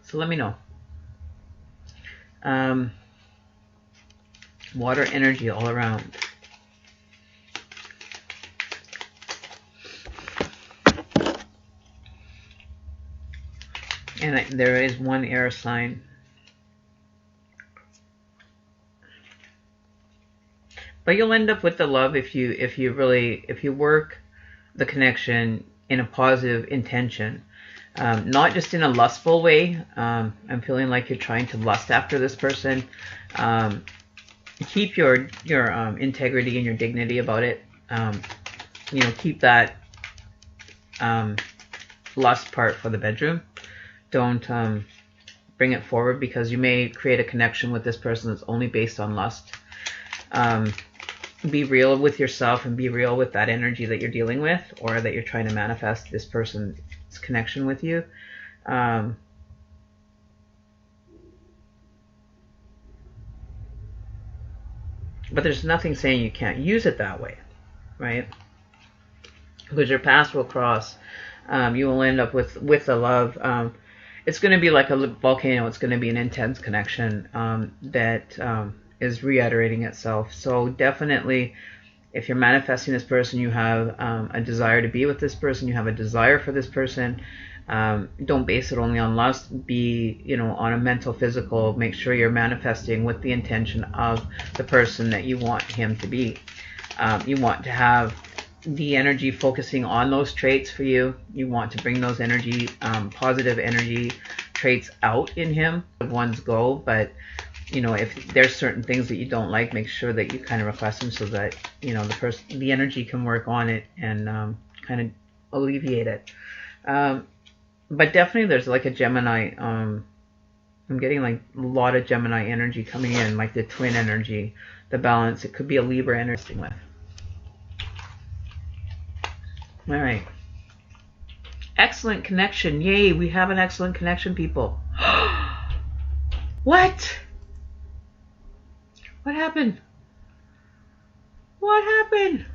So let me know. Water energy all around. And there is one air sign. But you'll end up with the love if you work the connection in a positive intention. Not just in a lustful way. I'm feeling like you're trying to lust after this person. Keep your integrity and your dignity about it. You know, keep that lust part for the bedroom. Don't bring it forward, because you may create a connection with this person that's only based on lust. Be real with yourself and be real with that energy that you're dealing with, or that you're trying to manifest this person's connection with you. But there's nothing saying you can't use it that way, right? Because your paths will cross. You will end up with a love. It's going to be like a volcano. It's going to be an intense connection that is reiterating itself. So definitely, if you're manifesting this person, you have a desire to be with this person. You have a desire for this person. Don't base it only on lust. Be, you know, on a mental, physical. Make sure you're manifesting with the intention of the person that you want him to be. You want to have the energy focusing on those traits for you. You want to bring those energy, positive energy traits out in him. Ones go, but you know, if there's certain things that you don't like, make sure that you kind of request them so that, you know, the energy can work on it and kind of alleviate it. But definitely there's like a Gemini. I'm getting like a lot of Gemini energy coming in, like the twin energy, the balance. It could be a Libra energy with. All right. Excellent connection. Yay, we have an excellent connection, people. What? What happened? What happened?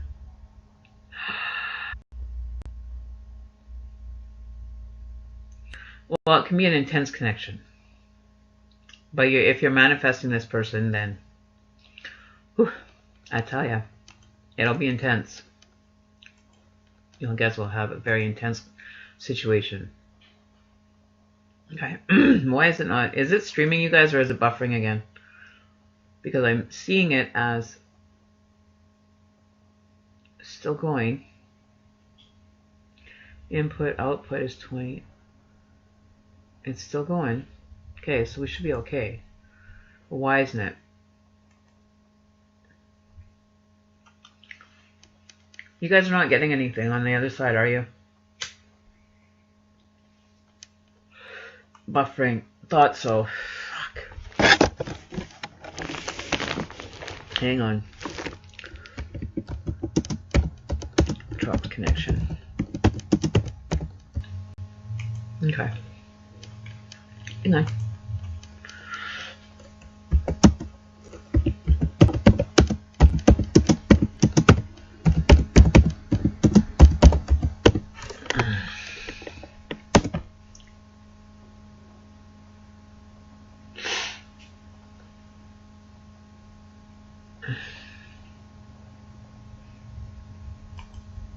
Well, it can be an intense connection. But if you're manifesting this person, then, whew, I tell ya, it'll be intense. You guys will have a very intense situation. Okay. Why is it not? Is it streaming, you guys, or is it buffering again? Because I'm seeing it as still going. Input, output is 20. It's still going. Okay, so we should be okay. Well, why isn't it? You guys are not getting anything on the other side, are you? Buffering. Thought so. Fuck. Hang on. Dropped connection. Okay. Hang on.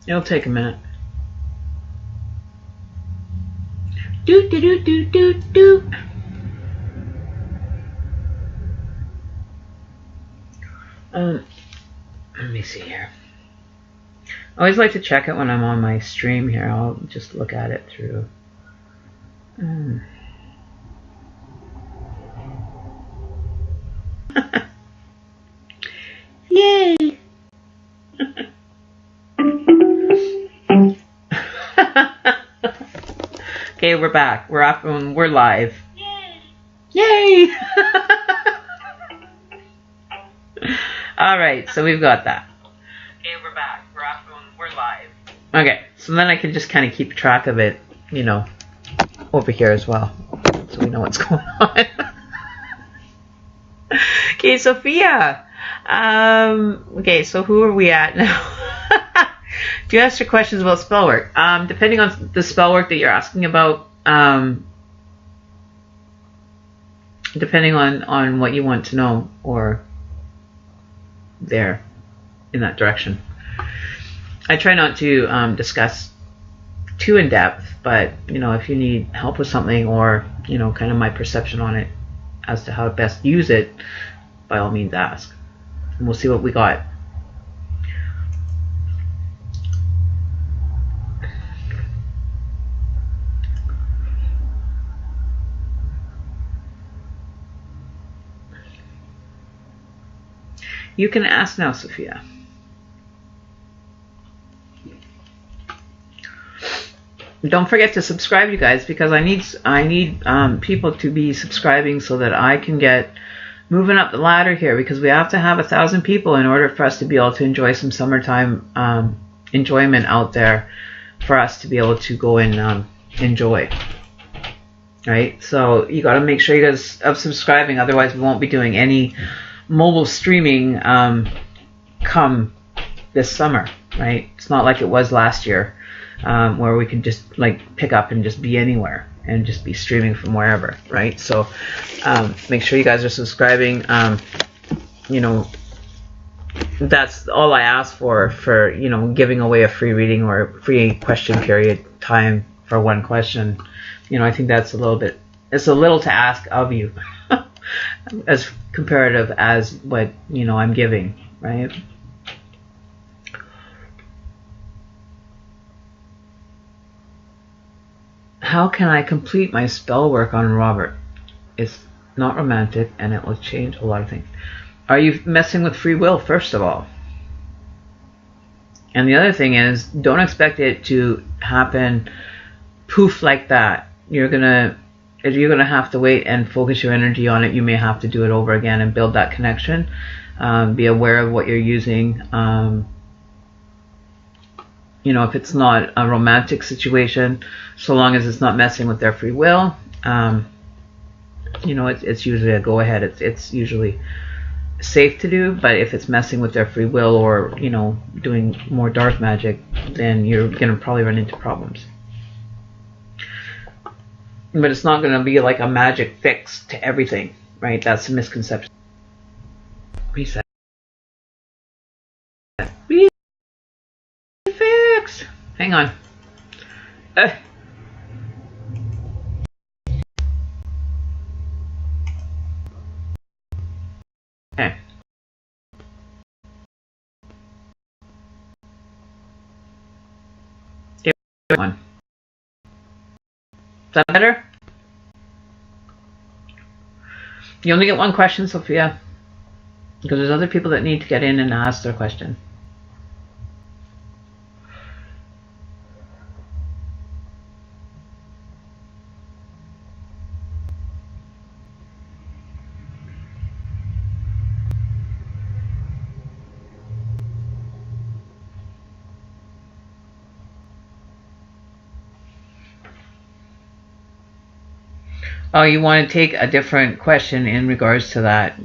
It'll take a minute. Do do do do do do. Let me see here. I always like to check it when I'm on my stream here. I'll just look at it through. Yay! Okay, we're back. We're off and we're live. Yay! Yay! All right, so we've got that. Okay, we're back. We're off and we're live. Okay, so then I can just kind of keep track of it, you know, over here as well, so we know what's going on. Okay, Sophia. Okay, so who are we at now? Do you ask your questions about spell work? Depending on the spell work that you're asking about, depending on what you want to know, or there, in that direction. I try not to discuss too in depth, but you know, if you need help with something, or you know, kind of my perception on it as to how to best use it, by all means ask, and we'll see what we got. You can ask now, Sophia. Don't forget to subscribe, you guys, because I need people to be subscribing so that I can get moving up the ladder here, because we have to have 1,000 people in order for us to be able to enjoy some summertime enjoyment out there, for us to be able to go and enjoy. Right? So you got to make sure you guys are subscribing, otherwise we won't be doing any mobile streaming come this summer, right? It's not like it was last year, where we could just like pick up and just be anywhere and just be streaming from wherever, right? So make sure you guys are subscribing. You know, that's all I ask for, you know, giving away a free reading or a free question period time for one question. You know, I think that's it's a little to ask of you. As comparative as what, you know, I'm giving, right? How can I complete my spell work on Robert? It's not romantic and it will change a lot of things. Are you messing with free will, first of all? And the other thing is, don't expect it to happen poof like that. You're gonna have to wait and focus your energy on it. You may have to do it over again and build that connection. Be aware of what you're using. You know, if it's not a romantic situation, so long as it's not messing with their free will, you know, it's usually a go ahead. It's usually safe to do. But if it's messing with their free will, or you know, doing more dark magic, then you're gonna probably run into problems. But it's not going to be like a magic fix to everything, right? That's a misconception. Reset. Fix. Hang on. Okay. One. Is that better? You only get one question, Sophia, because there's other people that need to get in and ask their question. Oh, you want to take a different question in regards to that?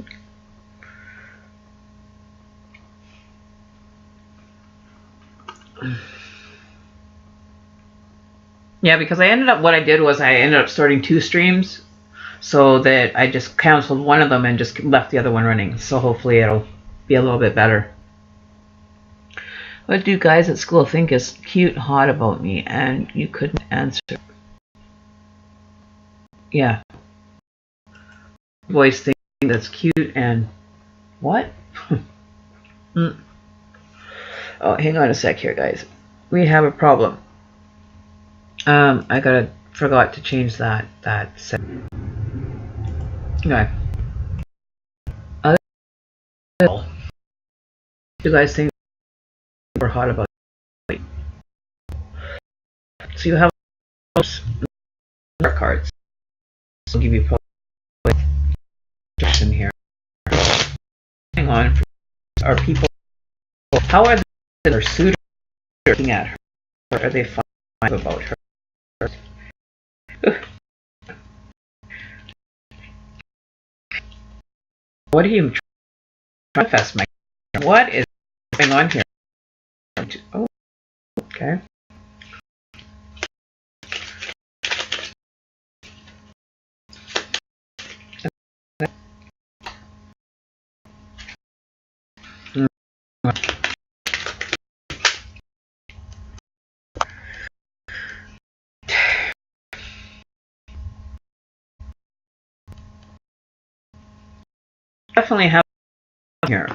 Yeah, because what I did was I ended up starting 2 streams so that I just canceled one of them and just left the other one running. So hopefully it'll be a little bit better. What do guys at school think is cute, hot about me? And you couldn't answer. Yeah. Boys think that's cute and what? Oh, hang on a sec here, guys. We have a problem. I forgot to change that set. Okay. Do you guys think we're hot about it? So you have those cards. I'll give you in here. Hang on. Are people? How are their suitors looking at her? Or are they fine about her? What are you trying to manifest, Mike? What is going on here? Oh, okay. Definitely have here.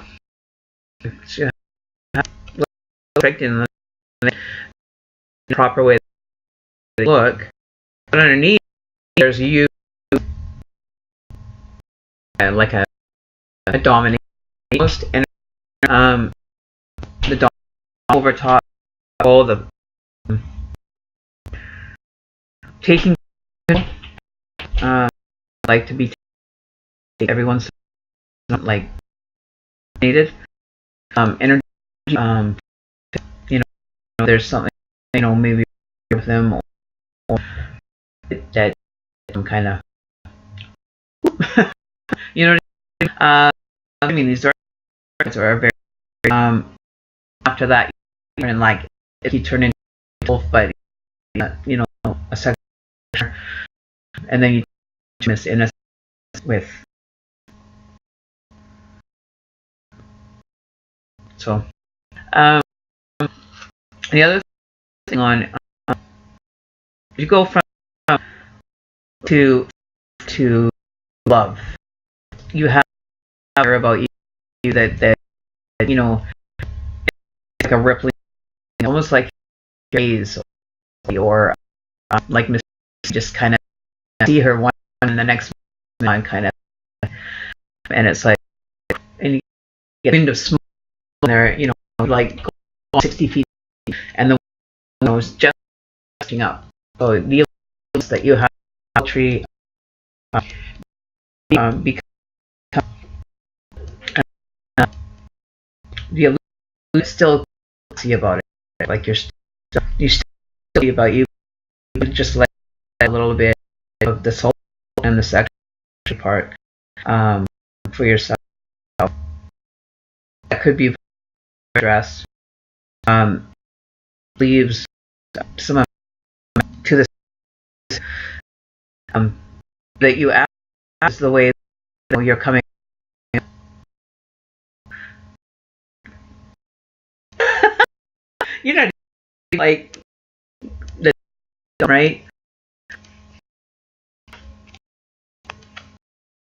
She in the proper way to look, but underneath there's you like a dominant most, and the dom over top all the taking like to be everyone's not like needed energy you know there's something maybe with them or that I'm kind of you know what I mean these are very after that and like if you turn into wolf but a second and then you miss innocence with so the other thing on you go from to love you have about you that like a rippling almost like gaze or like Miss just kind of see her one and the next one kind of and it's like and you get into smoke there like 60 feet and the is just catching up so the illusions that you have tree become the illusion still see about it like you still see about you just like a little bit of the soul and the sexual part for yourself that could be addressed leaves some to this that you ask the way you're coming you know like the right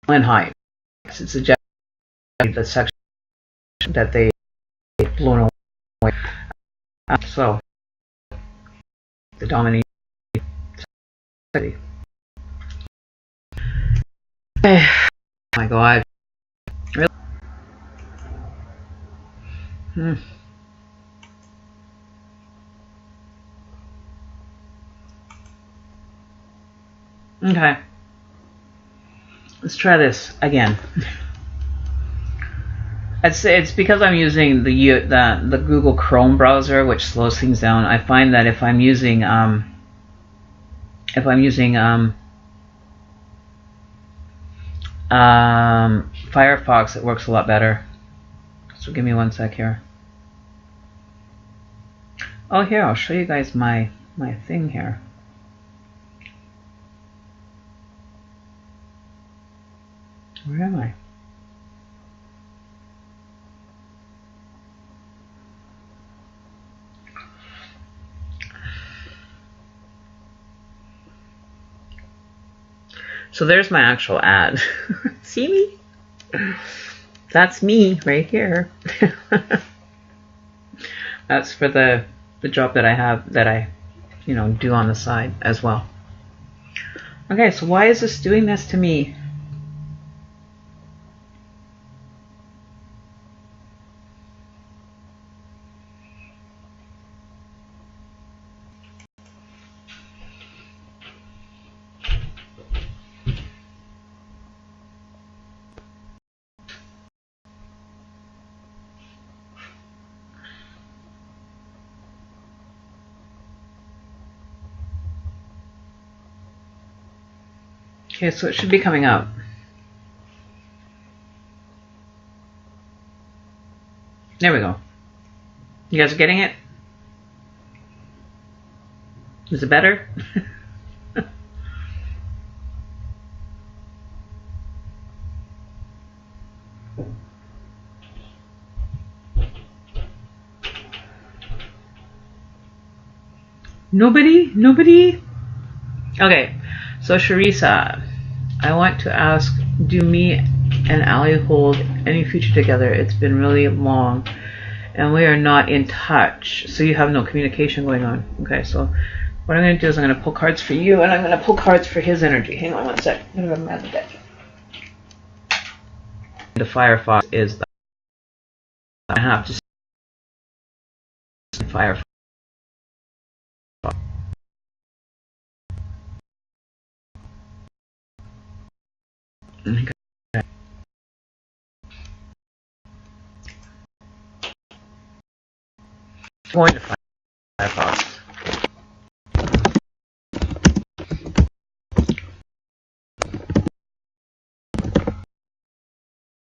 and high it's a the section that they blown away. So the dominating city. Oh my God. Really? Okay. Let's try this again. I'd say it's because I'm using the Google Chrome browser, which slows things down. I find that if I'm using Firefox, it works a lot better. So give me one sec here. Oh, here, I'll show you guys my thing here. Where am I? So there's my actual ad. See me? That's me right here. That's for the job that I have, that I, do on the side as well. Okay, so why is this doing this to me? Okay, so it should be coming up. There we go. You guys are getting it? Is it better? Nobody? Okay, so Sharisa, I want to ask, do me and Ali hold any future together? It's been really long and we are not in touch, so you have no communication going on. Okay, so what I'm going to do is I'm going to pull cards for you and I'm going to pull cards for his energy. Hang on one sec. I'm going to grab the deck. The Firefox is the, I have to Firefox. Okay. Going to find